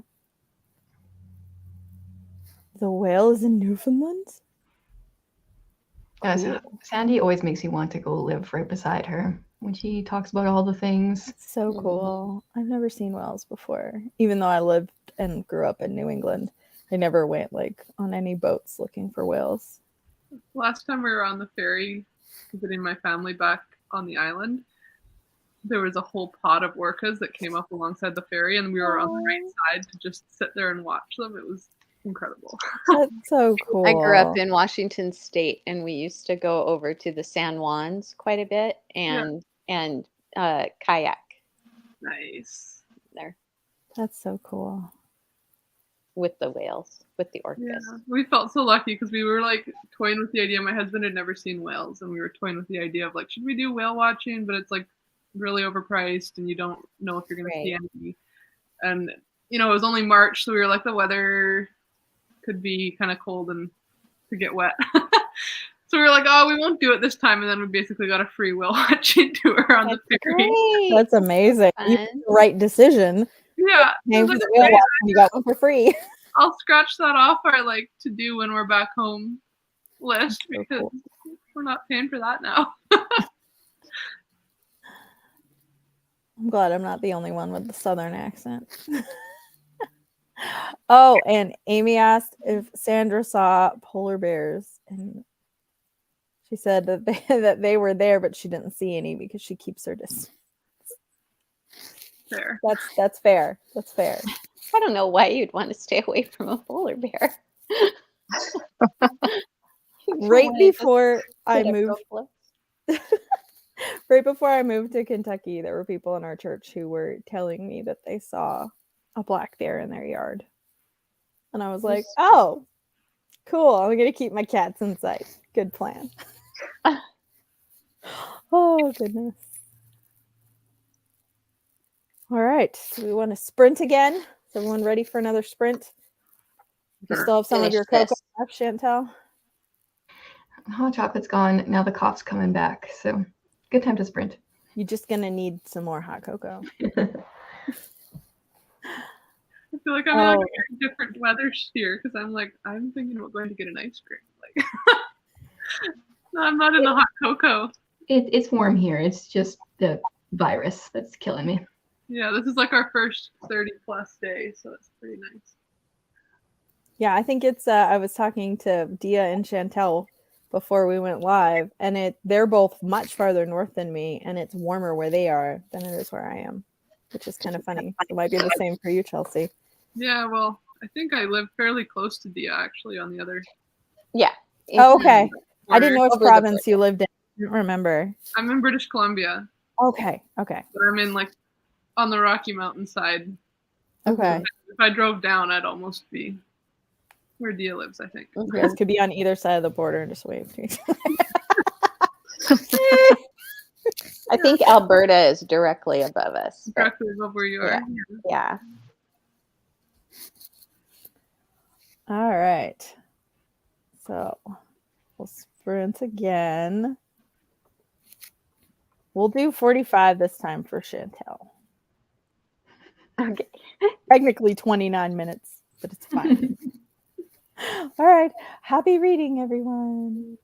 Speaker 1: The whale is in Newfoundland?
Speaker 2: Cool. Sandy always makes me want to go live right beside her when she talks about all the things.
Speaker 1: It's so cool. I've never seen whales before. Even though I lived and grew up in New England, I never went like on any boats looking for whales.
Speaker 4: Last time we were on the ferry visiting my family back on the island, there was a whole pod of orcas that came up alongside the ferry, and we were on the right side to just sit there and watch them. It was incredible.
Speaker 1: That's so cool.
Speaker 3: I grew up in Washington State, and we used to go over to the San Juans quite a bit and kayak.
Speaker 4: Nice.
Speaker 3: There.
Speaker 1: That's so cool.
Speaker 3: with the whales, with the orcas.
Speaker 4: Yeah, we felt so lucky because we were like toying with the idea. My husband had never seen whales, and we were toying with the idea of like, should we do whale watching? But it's like really overpriced, and you don't know if you're going to see any. And it was only March, so we were like, the weather could be kind of cold and could get wet. So we were like, oh, we won't do it this time. And then we basically got a free whale watching tour on the ferry.
Speaker 1: That's amazing. You made the right decision.
Speaker 4: Yeah.
Speaker 1: Paying for the whale watch, and you got one for free.
Speaker 4: I'll scratch that off our like to do when we're back home list because we're not paying for that now.
Speaker 1: I'm glad I'm not the only one with the southern accent. Oh, and Amy asked if Sandra saw polar bears, and she said that they were there, but she didn't see any because she keeps her distance.
Speaker 4: Fair.
Speaker 1: That's fair. That's fair.
Speaker 3: I don't know why you'd want to stay away from a polar bear.
Speaker 1: Right before I moved,
Speaker 3: Looks.
Speaker 1: right before I moved to Kentucky, there were people in our church who were telling me that they saw a black bear in their yard. And I was like, oh, cool. I'm going to keep my cats inside. Good plan. Oh, goodness. All right. So we want to sprint again. Is everyone ready for another sprint? You still have some of your cocoa left, Chantel?
Speaker 2: Hot chocolate's gone. Now the cough's coming back. So good time to sprint.
Speaker 1: You're just going to need some more hot cocoa.
Speaker 4: I feel like I'm in like a very different weather here because I'm thinking about going to get an ice cream. Like, no, I'm not in the hot cocoa.
Speaker 2: It's warm here. It's just the virus that's killing me.
Speaker 4: Yeah, this is like our first 30+ day, so it's pretty nice.
Speaker 1: Yeah, I think it's, I was talking to Dia and Chantel before we went live, and they're both much farther north than me, and it's warmer where they are than it is where I am, which is kind of funny. It might be the same for you, Chelsea.
Speaker 4: Yeah, well, I think I live fairly close to Dia, actually, on the other.
Speaker 3: Yeah.
Speaker 1: Oh, okay. I didn't know which
Speaker 3: Over the
Speaker 1: province you lived in. I don't remember.
Speaker 4: I'm in British Columbia.
Speaker 1: Okay. Okay.
Speaker 4: But I'm in like on the Rocky Mountain side.
Speaker 1: Okay.
Speaker 4: If I drove down, I'd almost be where Dia lives, I think.
Speaker 1: You guys could be on either side of the border and just wave to each other.
Speaker 3: I think Alberta is directly above us.
Speaker 4: Directly above where you are.
Speaker 3: Yeah.
Speaker 1: All right. So we'll sprint again. We'll do 45 this time for Chantel.
Speaker 3: Okay.
Speaker 1: Technically 29 minutes, but it's fine. All right. Happy reading, everyone.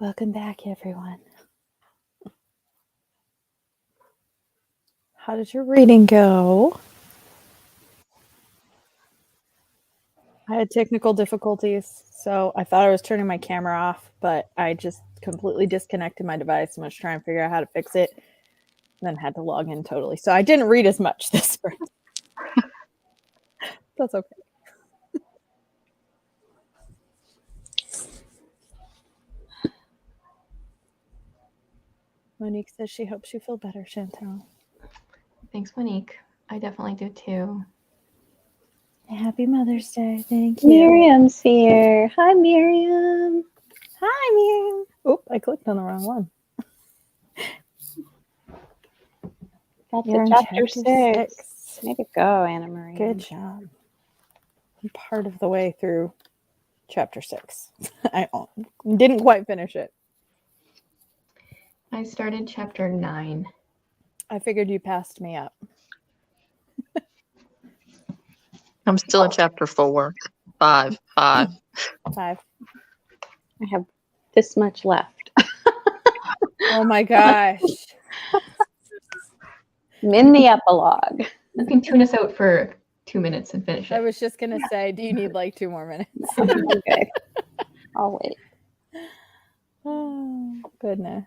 Speaker 1: Welcome back, everyone. How did your reading go? I had technical difficulties, so I thought I was turning my camera off, but I just completely disconnected my device and was trying to figure out how to fix it, and then had to log in totally. So I didn't read as much this spring. That's okay. Monique says she hopes you feel better, Chantal.
Speaker 2: Thanks, Monique. I definitely do too.
Speaker 1: Happy Mother's Day. Thank you.
Speaker 3: Miriam's here. Hi, Miriam.
Speaker 1: Hi, Miriam. Oop, I clicked on the wrong one.
Speaker 3: Got
Speaker 1: You're
Speaker 3: to
Speaker 1: on
Speaker 3: chapter 6. Way to go, Anna Marie.
Speaker 1: Good job. I'm part of the way through chapter 6. I didn't quite finish it.
Speaker 2: I started chapter 9.
Speaker 1: I figured you passed me up.
Speaker 5: I'm still in chapter 4. 5.
Speaker 1: Five.
Speaker 3: I have this much left.
Speaker 1: Oh my gosh.
Speaker 3: I'm in the epilogue.
Speaker 2: You can tune us out for 2 minutes and finish
Speaker 1: I
Speaker 2: it.
Speaker 1: was just going to say, do you need like 2 more minutes?
Speaker 3: Okay. I'll wait.
Speaker 1: Oh, goodness.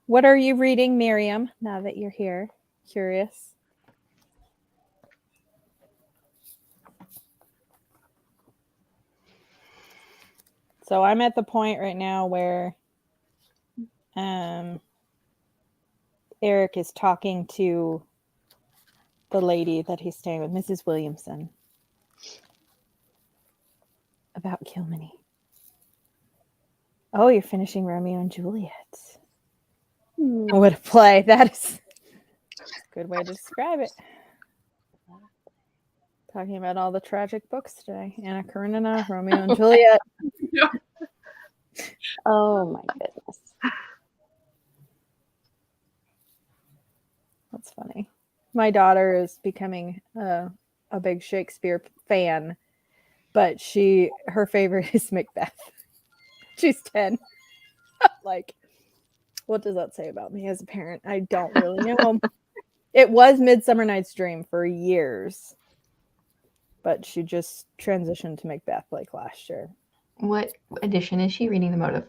Speaker 1: What are you reading, Miriam, now that you're here? Curious. So I'm at the point right now where Eric is talking to the lady that he's staying with, Mrs. Williamson, about Kilmeny. Oh, you're finishing Romeo and Juliet. What a play. That is a good way to describe it. Talking about all the tragic books today. Anna Karenina, Romeo and Juliet.
Speaker 4: Yeah.
Speaker 3: Oh my goodness.
Speaker 1: That's funny. My daughter is becoming a big Shakespeare fan, but her favorite is Macbeth. She's 10. Like, what does that say about me as a parent? I don't really know. It was Midsummer Night's Dream for years, but she just transitioned to Macbeth like last year.
Speaker 2: What edition is she reading them out of?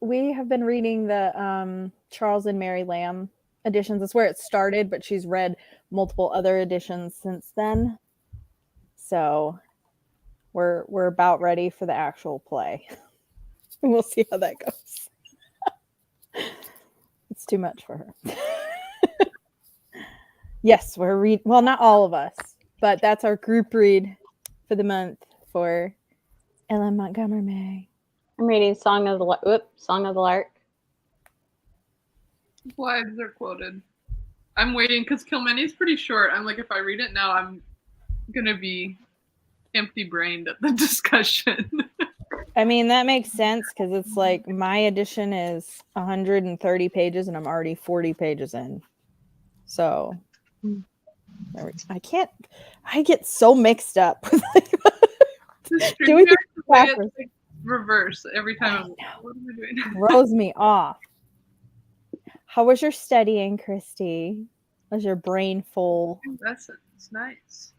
Speaker 1: We have been reading the Charles and Mary Lamb editions. That's where it started, but she's read multiple other editions since then. So we're about ready for the actual play. We'll see how that goes. It's too much for her. Yes, we're reading. Well, not all of us, but that's our group read for the month for LM MontgomerMay.
Speaker 3: I'm reading Song of the Lark.
Speaker 4: Lives are quoted. I'm waiting because Kilmeny's pretty short. I'm like, if I read it now, I'm gonna be empty-brained at the discussion.
Speaker 1: I mean, that makes sense because it's like my edition is 130 pages and I'm already 40 pages in. So I get so mixed up. Do we
Speaker 4: like reverse every time? What am I doing?
Speaker 1: Throws me off. How was your studying, Christy? Was your brain full?
Speaker 4: That's nice.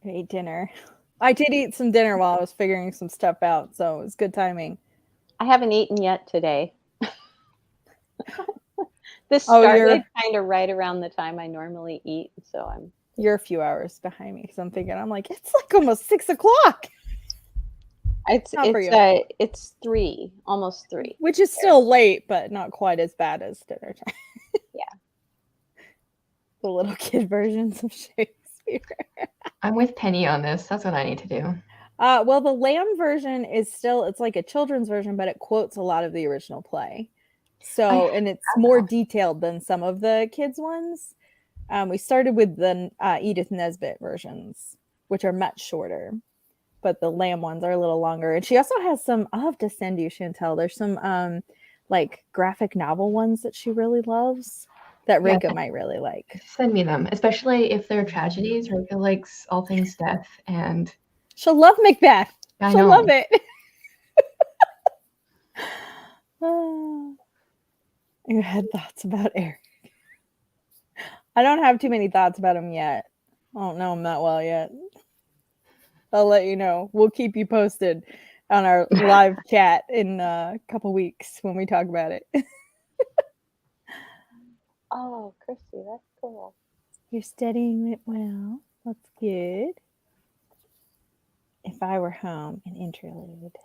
Speaker 1: I ate dinner. I did eat some dinner while I was figuring some stuff out, so it was good timing.
Speaker 3: I haven't eaten yet today. This started kind of right around the time I normally eat, so
Speaker 1: you're a few hours behind me because I'm thinking, I'm like, it's like almost 6 o'clock.
Speaker 3: It's 3, almost 3.
Speaker 1: Which is still late, but not quite as bad as dinner time.
Speaker 3: Yeah.
Speaker 1: The little kid versions of Shakespeare.
Speaker 2: I'm with Penny on this. That's what I need to do.
Speaker 1: Well, the Lamb version is it's like a children's version, but it quotes a lot of the original play. So, and it's more detailed than some of the kids' ones. We started with the Edith Nesbit versions, which are much shorter, but the Lamb ones are a little longer. And she also has some, I'll have to send you, Chantel. There's some like graphic novel ones that she really loves that Rika might really like.
Speaker 2: Send me them, especially if they're tragedies. Rika likes all things death, and
Speaker 1: she'll love Macbeth.
Speaker 2: I
Speaker 1: She'll
Speaker 2: know.
Speaker 1: love it. Oh, you had thoughts about Eric. I don't have too many thoughts about him yet. I don't know him that well yet. I'll let you know. We'll keep you posted on our live chat in a couple weeks when we talk about it.
Speaker 3: Oh, Chrissy, that's cool.
Speaker 1: You're studying it well. That's good. If I were home, an interlude.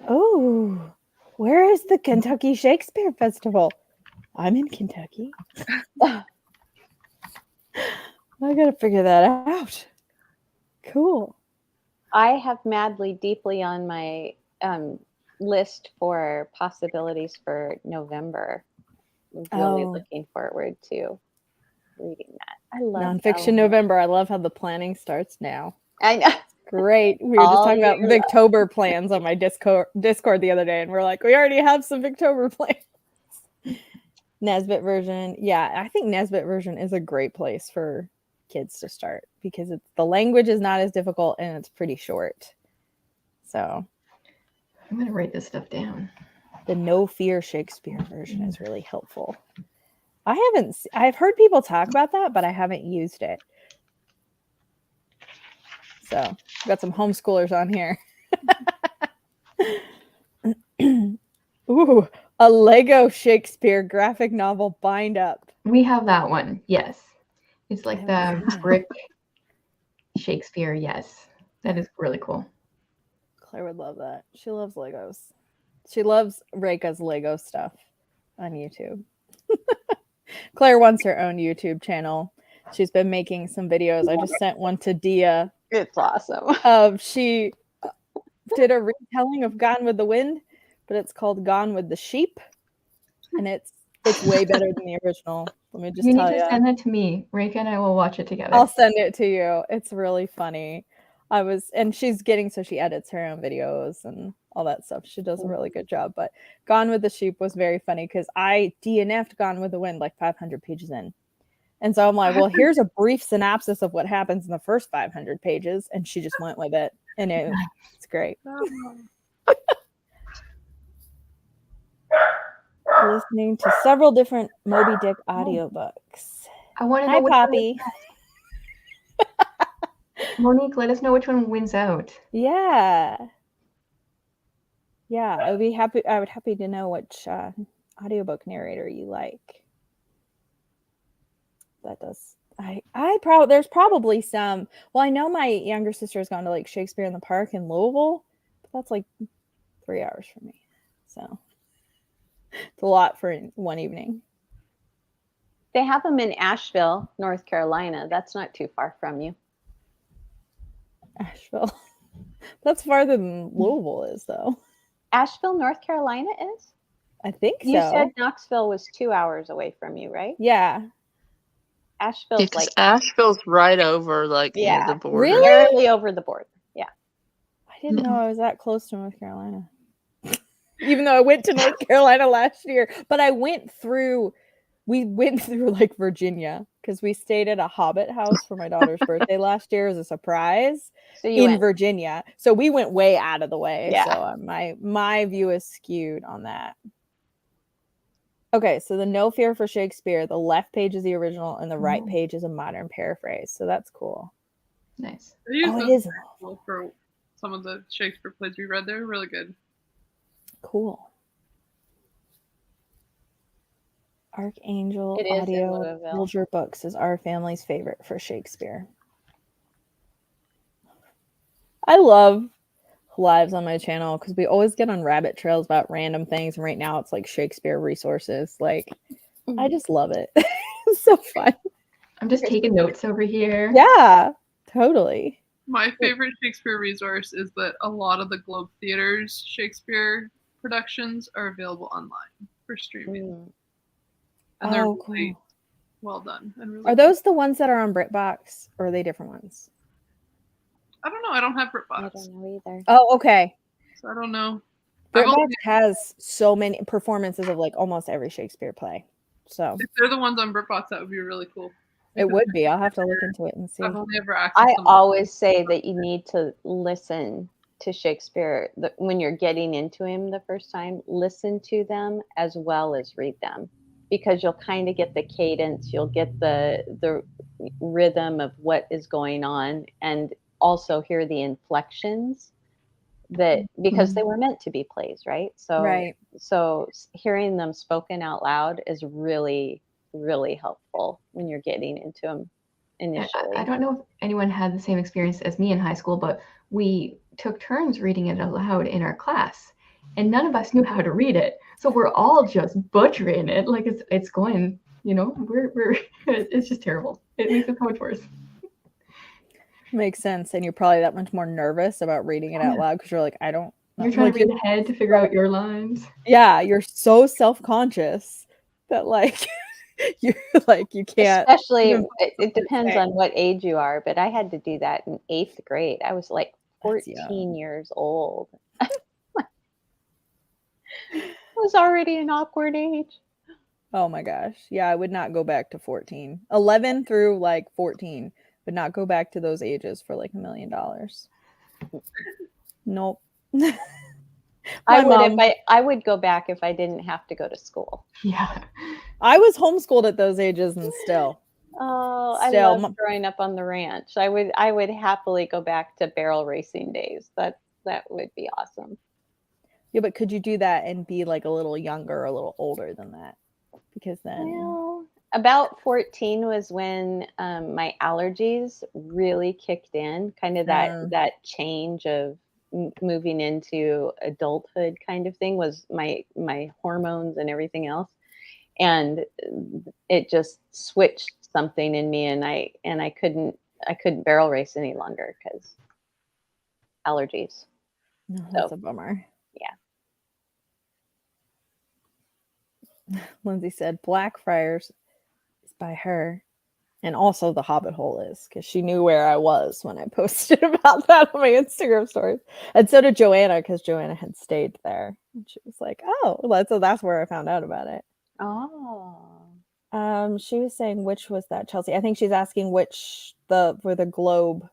Speaker 1: Oh, where is the Kentucky Shakespeare Festival? I'm in Kentucky. I gotta figure that out. Cool.
Speaker 3: I have madly, deeply on my list for possibilities for November. Really
Speaker 1: Oh.
Speaker 3: looking forward to reading that. I love
Speaker 1: Nonfiction
Speaker 3: LM.
Speaker 1: November. I love how the planning starts now.
Speaker 3: I know.
Speaker 1: Great. We were just
Speaker 3: All
Speaker 1: talking about
Speaker 3: year
Speaker 1: Victober plans on my Discord the other day, and we're like, we already have some Victober plans. Nesbit version. Yeah, I think Nesbit version is a great place for kids to start because the language is not as difficult and it's pretty short. So
Speaker 2: I'm gonna write this stuff down.
Speaker 1: the No Fear Shakespeare version is really helpful. I've heard people talk about that, but I haven't used it. So got some homeschoolers on here. Ooh, a Lego Shakespeare graphic novel bind up.
Speaker 2: We have that one. Yes. It's like
Speaker 1: I haven't
Speaker 2: the
Speaker 1: seen it.
Speaker 2: brick Shakespeare. Yes. That is really cool.
Speaker 1: Claire would love that. She loves Legos. She loves Reika's Lego stuff on YouTube. Claire wants her own YouTube channel. She's been making some videos. I just sent one to Dia.
Speaker 3: It's awesome.
Speaker 1: She did a retelling of Gone with the Wind, but it's called Gone with the Sheep, and it's way better than the original. Let me just
Speaker 2: You
Speaker 1: tell
Speaker 2: need
Speaker 1: you.
Speaker 2: to send that to me. Reika and I will watch it together.
Speaker 1: I'll send it to you. It's really funny. And she's she edits her own videos and all that stuff. She does a really good job. But Gone with the Sheep was very funny because I DNF'd Gone with the Wind like 500 pages in. And so I'm like, well, here's a brief synopsis of what happens in the first 500 pages. And she just went with it. And it's great. Listening to several different Moby Dick audiobooks.
Speaker 2: I want to know
Speaker 1: Hi,
Speaker 2: which
Speaker 1: Poppy.
Speaker 2: Monique, let us know which one wins out.
Speaker 1: Yeah. Yeah, I would happy to know which audiobook narrator you like. That does. There's probably some. Well, I know my younger sister has gone to like Shakespeare in the Park in Louisville, but that's like 3 hours from me. So it's a lot for one evening.
Speaker 3: They have them in Asheville, North Carolina. That's not too far from you.
Speaker 1: Asheville. That's farther than Louisville is, though.
Speaker 3: Asheville, North Carolina is?
Speaker 1: I think so.
Speaker 3: You said Knoxville was 2 hours away from you, right?
Speaker 1: Yeah.
Speaker 3: Asheville's
Speaker 5: Because Asheville's right over near the border.
Speaker 1: Really?
Speaker 3: barely over the border. Yeah.
Speaker 1: I didn't know I was that close to North Carolina. Even though I went to North Carolina last year, but we went through like Virginia because we stayed at a Hobbit house for my daughter's birthday last year as a surprise in Virginia. So we went way out of the way.
Speaker 3: Yeah.
Speaker 1: So my view is skewed on that. Okay, so the No Fear for Shakespeare, the left page is the original and the right page is a modern paraphrase. So that's cool.
Speaker 2: Nice.
Speaker 1: It is
Speaker 4: for some of the Shakespeare plays we read. They're really good.
Speaker 1: Cool. Archangel
Speaker 3: It is in
Speaker 1: Audio
Speaker 3: Louisville.
Speaker 1: Soldier Books is our family's favorite for Shakespeare. I love lives on my channel because we always get on rabbit trails about random things. And right now it's like Shakespeare resources. Like, I just love it. It's so fun.
Speaker 2: I'm just taking notes over here.
Speaker 1: Yeah, totally.
Speaker 4: My favorite Shakespeare resource is that a lot of the Globe Theater's Shakespeare productions are available online for streaming. And they're really well done. And really
Speaker 1: are those the ones that are on BritBox or are they different ones?
Speaker 4: I don't know. I don't have BritBox.
Speaker 3: I don't know either.
Speaker 1: Oh, okay.
Speaker 4: So I don't know.
Speaker 1: BritBox has so many performances of like almost every Shakespeare play. So
Speaker 4: if they're the ones on BritBox, that would be really cool.
Speaker 1: It would be. I'll have to look into it and see.
Speaker 4: I've only ever accessed
Speaker 3: I
Speaker 4: them.
Speaker 3: always say that you need to listen to Shakespeare when you're getting into him the first time. Listen to them as well as read them, because you'll kind of get the cadence, you'll get the rhythm of what is going on, and also hear the inflections that, because they were meant to be plays, right? So
Speaker 1: Right.
Speaker 3: so hearing them spoken out loud is really, really helpful when you're getting into them initially.
Speaker 2: I don't know if anyone had the same experience as me in high school, but we took turns reading it aloud in our class, and none of us knew how to read it. So we're all just butchering it, like it's going, you know, we're it's just terrible. It makes it so much worse.
Speaker 1: Makes sense. And you're probably that much more nervous about reading it out loud because you're like, I don't.
Speaker 2: You're trying
Speaker 1: like,
Speaker 2: to read ahead to figure out your lines.
Speaker 1: Yeah, you're so self-conscious that like you're like you can't.
Speaker 3: Especially,
Speaker 1: even
Speaker 3: it depends
Speaker 1: say.
Speaker 3: on what age you are, but I had to do that in 8th grade. I was like
Speaker 1: That's
Speaker 3: 14 years old. I was already an awkward age.
Speaker 1: Oh my gosh. Yeah, I would not go back to 14. 11 through like 14. Would not go back to those ages for like $1 million. Nope.
Speaker 3: I
Speaker 1: My
Speaker 3: would
Speaker 1: mom,
Speaker 3: I would go back if I didn't have to go to school.
Speaker 2: Yeah.
Speaker 1: I was homeschooled at those ages and still.
Speaker 3: Oh, I
Speaker 1: Still,
Speaker 3: love growing up on the ranch. I would happily go back to barrel racing days. That would be awesome.
Speaker 1: Yeah, but could you do that and be like a little younger or a little older than that? Because then
Speaker 3: Well, about 14 was when my allergies really kicked in, kind of that change of moving into adulthood kind of thing, was my hormones and everything else. And it just switched something in me, and I couldn't barrel race any longer because allergies.
Speaker 1: no, that's a bummer.
Speaker 3: Yeah.
Speaker 1: Lindsay said Blackfriars is by her. And also the Hobbit Hole is, because she knew where I was when I posted about that on my Instagram stories. And so did Joanna, because Joanna had stayed there. And she was like, oh, so that's where I found out about it.
Speaker 3: Oh.
Speaker 1: She was saying, which was that, Chelsea? I think she's asking which where the Globe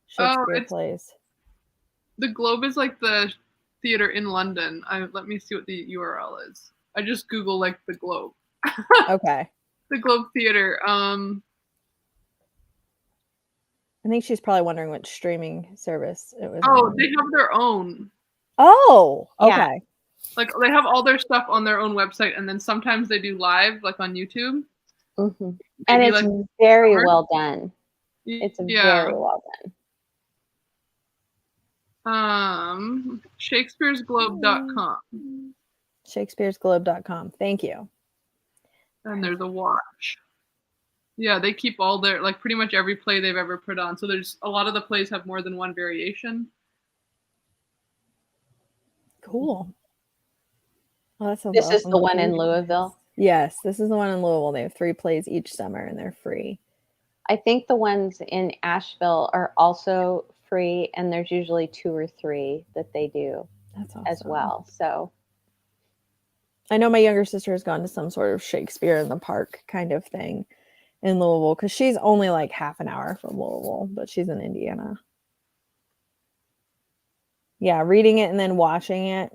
Speaker 1: Shakespeare plays.
Speaker 4: The Globe is like the theater in London. Let me see what the URL is. I just Google like the Globe.
Speaker 1: Okay.
Speaker 4: The Globe Theater.
Speaker 1: I think she's probably wondering which streaming service it was.
Speaker 4: Oh,
Speaker 1: on.
Speaker 4: they have their own.
Speaker 1: Oh, okay.
Speaker 3: Yeah.
Speaker 4: Like they have all their stuff on their own website, and then sometimes they do live, like on YouTube.
Speaker 3: Mm-hmm. And it's
Speaker 4: like
Speaker 3: very well done. It's
Speaker 4: yeah.
Speaker 3: very well done.
Speaker 4: Shakespeare'sGlobe.com.
Speaker 1: Shakespeare'sGlobe.com. Thank you.
Speaker 4: And there's a watch. Yeah, they keep all their, like, pretty much every play they've ever put on. So there's a lot of the plays have more than one variation.
Speaker 1: Cool. Oh, that sounds
Speaker 3: This
Speaker 1: awesome.
Speaker 3: is the one in Louisville?
Speaker 1: Yes, this is the one in Louisville. They have 3 plays each summer and they're free.
Speaker 3: I think the ones in Asheville are also free, and there's usually 2 or 3 that they do. That's awesome. As well. So
Speaker 1: I know my younger sister has gone to some sort of Shakespeare in the Park kind of thing in Louisville, because she's only like half an hour from Louisville, but she's in Indiana. Yeah, reading it and then watching it.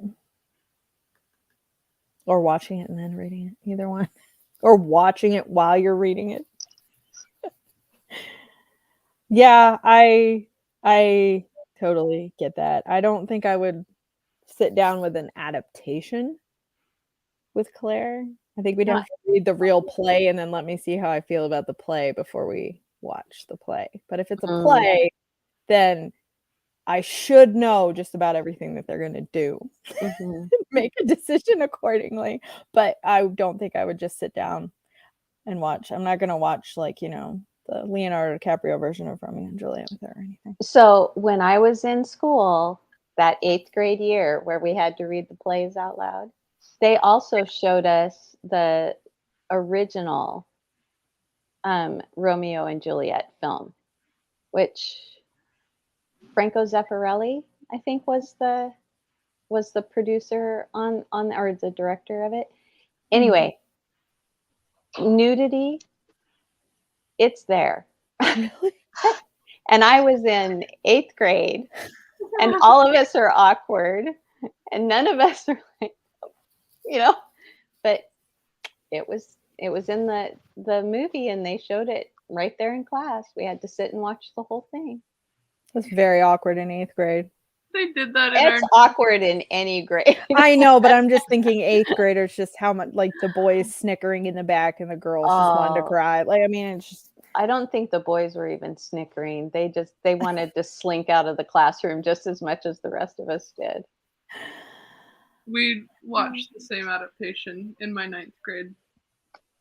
Speaker 1: Or watching it and then reading it. Either one. Or watching it while you're reading it. Yeah, I totally get that. I don't think I would sit down with an adaptation with Claire. I think we'd have to read the real play and then let me see how I feel about the play before we watch the play. But if it's a play, then I should know just about everything that they're going to do.
Speaker 3: Mm-hmm.
Speaker 1: Make a decision accordingly. But I don't think I would just sit down and watch. I'm not going to watch, like, you know, the Leonardo DiCaprio version of Romeo and Juliet with her or anything.
Speaker 3: So when I was in school, that 8th grade year where we had to read the plays out loud, they also showed us the original Romeo and Juliet film, which Franco Zeffirelli, I think, was the producer on or the director of it. Anyway, nudity It's there.
Speaker 1: Really?
Speaker 3: And I was in 8th grade, and all of us are awkward, and none of us are like, but it was in the movie, and they showed it right there in class. We had to sit and watch the whole thing.
Speaker 1: That's very awkward in 8th grade.
Speaker 4: They did that in our
Speaker 3: It's awkward in any grade.
Speaker 1: I know, but I'm just thinking 8th graders, just how much, like, the boys snickering in the back and the girls just wanted to
Speaker 3: Oh.
Speaker 1: cry. Like, I mean, it's just,
Speaker 3: I don't think the boys were even snickering. They wanted to slink out of the classroom just as much as the rest of us did.
Speaker 4: We watched the same adaptation in my 9th grade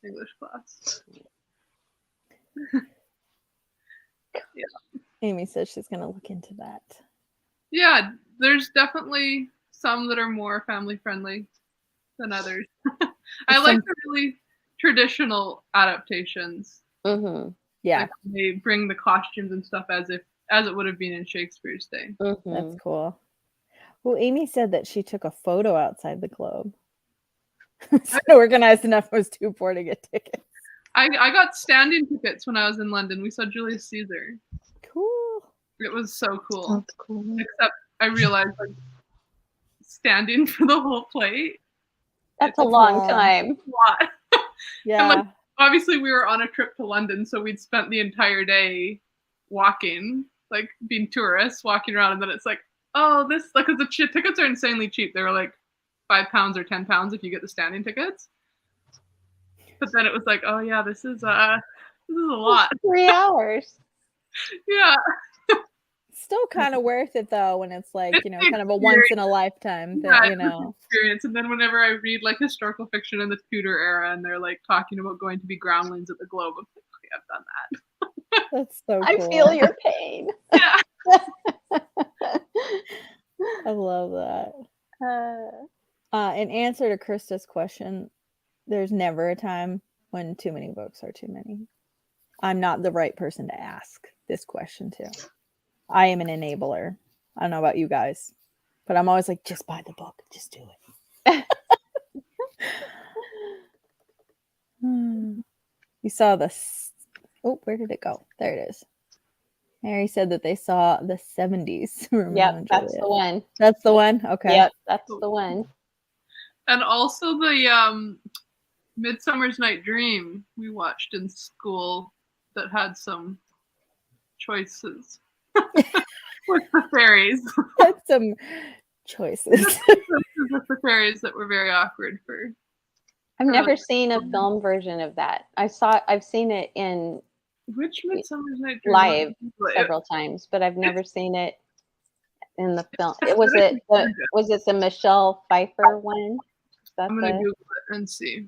Speaker 4: English class.
Speaker 1: Amy says she's going to look into that.
Speaker 4: Yeah, there's definitely some that are more family friendly than others. I like the really traditional adaptations.
Speaker 3: Mm-hmm.
Speaker 1: Yeah,
Speaker 4: Like they bring the costumes and stuff as it would have been in Shakespeare's day.
Speaker 3: Mm-hmm.
Speaker 1: that's cool. Well, Amy said that she took a photo outside the Globe. It's not organized enough. I was too poor to get tickets.
Speaker 4: I got stand-in tickets when I was in London. We saw Julius Caesar.
Speaker 1: Cool.
Speaker 4: It was so cool.
Speaker 5: That's cool.
Speaker 4: Except I realized like standing for the whole play.
Speaker 3: That's a long time.
Speaker 4: A lot.
Speaker 1: Yeah.
Speaker 4: like, obviously we were on a trip to London, so we'd spent the entire day walking, like being tourists, walking around, and then it's like, oh, this, like, because the tickets are insanely cheap. They were like £5 or £10 if you get the standing tickets. But then it was like, oh yeah, this is a lot.
Speaker 3: 3 hours.
Speaker 4: Yeah.
Speaker 1: Still kind of worth it though when it's like,
Speaker 4: It's
Speaker 1: you know,
Speaker 4: the
Speaker 1: kind of a once in a lifetime thing,
Speaker 4: Yeah,
Speaker 1: you
Speaker 4: it's an
Speaker 1: know.
Speaker 4: experience. And then whenever I read like historical fiction in the Tudor era and they're like talking about going to be groundlings at the Globe, I'm like, okay, I've done that.
Speaker 1: That's so
Speaker 3: I
Speaker 1: cool.
Speaker 3: feel your pain.
Speaker 4: Yeah.
Speaker 1: I love that. In answer to Krista's question, there's never a time when too many books are too many. I'm not the right person to ask this question to. I am an enabler. I don't know about you guys, but I'm always like, just buy the book. Just do it. You saw this. Oh, where did it go? There it is. Mary said that they saw the 70s.
Speaker 3: Yep, that's the one.
Speaker 1: That's the one? Okay.
Speaker 3: Yep, that's the one.
Speaker 4: And also the Midsummer's Night Dream we watched in school that had some choices with the fairies.
Speaker 1: Had some choices.
Speaker 4: With the fairies that were very awkward for.
Speaker 3: I've never seen a film version of that. I've seen it in
Speaker 4: Which Midsummer's Night Dream?
Speaker 3: live several times, but I've never seen it in the film. Was it the Michelle Pfeiffer one?
Speaker 4: I'm gonna Google it and see.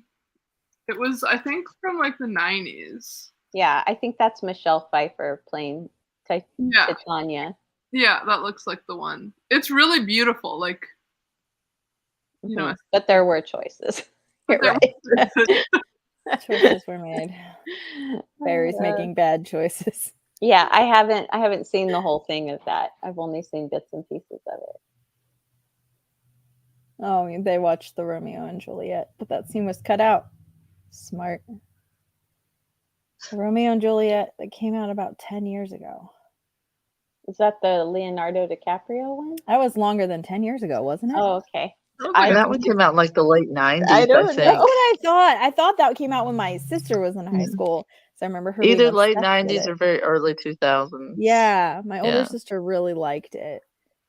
Speaker 4: It was, I think, from like the 90s.
Speaker 3: Yeah, I think that's Michelle Pfeiffer playing Titania.
Speaker 4: Yeah, that looks like the one. It's really beautiful, like, you know.
Speaker 3: But there were choices. You're right.
Speaker 1: Choices were made. Fairies making bad choices.
Speaker 3: Yeah, I haven't seen the whole thing of that. I've only seen bits and pieces of it.
Speaker 1: Oh, they watched the Romeo and Juliet, but that scene was cut out. Smart. The Romeo and Juliet that came out about 10 years ago.
Speaker 3: Is that the Leonardo DiCaprio one?
Speaker 1: That was longer than 10 years ago, wasn't it?
Speaker 3: Oh, okay.
Speaker 5: That one came out in like the late 90s,
Speaker 3: I don't
Speaker 5: think.
Speaker 3: know.
Speaker 1: That's what I thought. I thought that came out when my sister was in high school. So I remember her
Speaker 5: Either
Speaker 1: being
Speaker 5: late
Speaker 1: obsessed with
Speaker 5: 90s
Speaker 1: it.
Speaker 5: or very early 2000s.
Speaker 1: Yeah, my older sister really liked it.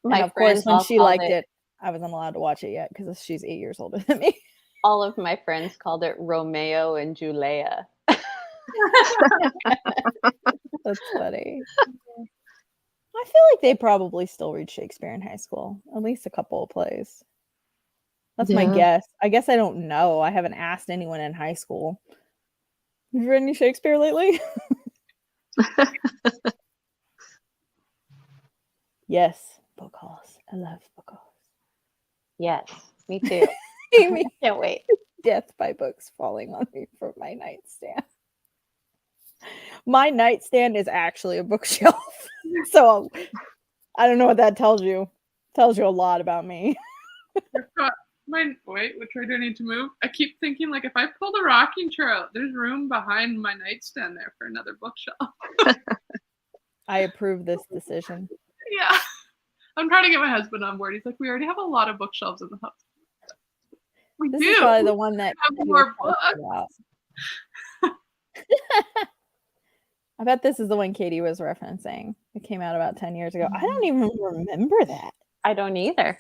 Speaker 3: My
Speaker 1: and of course,
Speaker 3: friends
Speaker 1: when
Speaker 3: all
Speaker 1: she
Speaker 3: called
Speaker 1: liked it, I wasn't allowed to watch it yet because she's 8 years older than me.
Speaker 3: All of my friends called it Romeo and Julia.
Speaker 1: That's funny. I feel like they probably still read Shakespeare in high school, at least a couple of plays. That's my guess. I guess I don't know. I haven't asked anyone in high school. Have you read any Shakespeare lately? Yes, book hauls. I love book hauls.
Speaker 3: Yes, me too.
Speaker 1: Amy,
Speaker 3: can't wait.
Speaker 1: Death by books falling on me from my nightstand. My nightstand is actually a bookshelf. So I don't know what that tells you. It tells you a lot about me.
Speaker 4: Wait, which way do I need to move? I keep thinking, like, if I pull the rocking chair out, there's room behind my nightstand there for another bookshelf.
Speaker 1: I approve this decision.
Speaker 4: Yeah. I'm trying to get my husband on board. He's like, we already have a lot of bookshelves in the house. We
Speaker 1: This
Speaker 4: do.
Speaker 1: is probably the one that
Speaker 4: have
Speaker 1: you
Speaker 4: more
Speaker 1: were talking about. I bet this is the one Katie was referencing. It came out about 10 years ago. I don't even remember that.
Speaker 3: I don't either.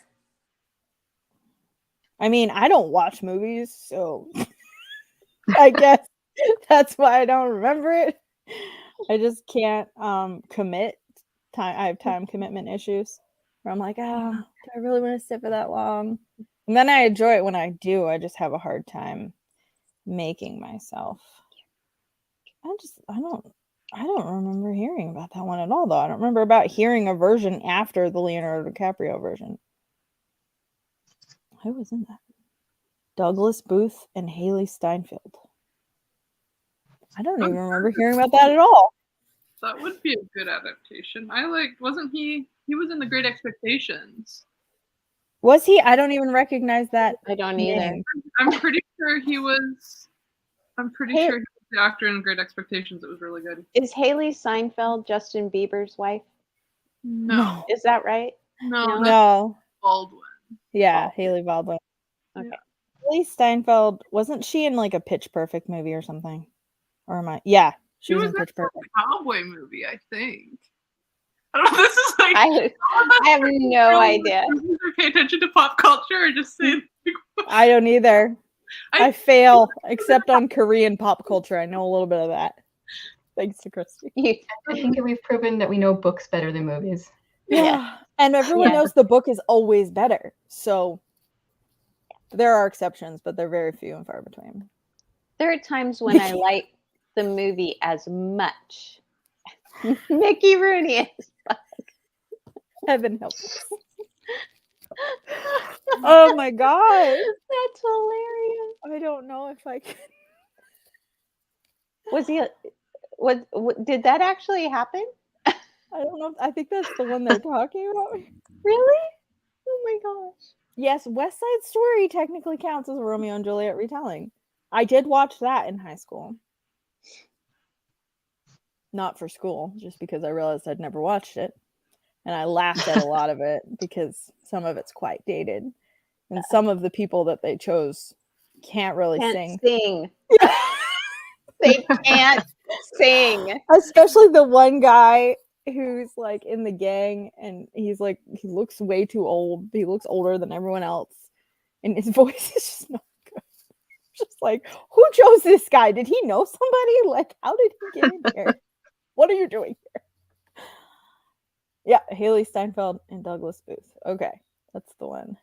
Speaker 1: I mean, I don't watch movies, so I guess that's why I don't remember it. I just can't commit time. I have time commitment issues where I'm like, oh, do I really want to sit for that long? And then I enjoy it when I do. I just have a hard time making myself. I don't remember hearing about that one at all, though. I don't remember about hearing a version after the Leonardo DiCaprio version. Who was in that? Douglas Booth and Haley Steinfeld. I don't even remember hearing about that at all.
Speaker 4: That would be a good adaptation. Wasn't he was in The Great Expectations.
Speaker 1: Was he? I don't even recognize that.
Speaker 3: I don't either.
Speaker 4: I'm pretty sure he was the actor in Great Expectations. It was really good.
Speaker 3: Is Haley Steinfeld Justin Bieber's wife?
Speaker 4: No.
Speaker 3: Is that right?
Speaker 4: No.
Speaker 1: No.
Speaker 4: Baldwin.
Speaker 1: Yeah, Haley Baldwin.
Speaker 3: Okay.
Speaker 1: Haley Steinfeld, wasn't she in like a Pitch Perfect movie or something? Or am I? Yeah, she was in Pitch Perfect.
Speaker 4: A cowboy movie, I think. I don't know. This is like
Speaker 3: I have no idea.
Speaker 4: Pay attention to pop culture or just say.
Speaker 1: I don't either. I fail, except on Korean pop culture. I know a little bit of that. Thanks to Christy.
Speaker 2: I think we've proven that we know books better than movies.
Speaker 1: Yeah. And everyone knows the book is always better. So there are exceptions, but they're very few and far between.
Speaker 3: There are times when I like the movie as much as Mickey Rooney is.
Speaker 1: Heaven help us. Oh my god.
Speaker 3: That's hilarious.
Speaker 1: I don't know if I can.
Speaker 3: Was he did that actually happen?
Speaker 1: I don't know. I think that's the one they're talking about.
Speaker 3: Really? Oh my gosh.
Speaker 1: Yes, West Side Story technically counts as a Romeo and Juliet retelling. I did watch that in high school. Not for school, just because I realized I'd never watched it. And I laughed at a lot of it because some of it's quite dated. And some of the people that they chose can't really sing.
Speaker 3: They can't sing.
Speaker 1: Especially the one guy who's like in the gang and he's like, he looks way too old. He looks older than everyone else. And his voice is just not good. Just like, who chose this guy? Did he know somebody? Like, how did he get in here? What are you doing here? Yeah, Haley Steinfeld and Douglas Booth. Okay, that's the one.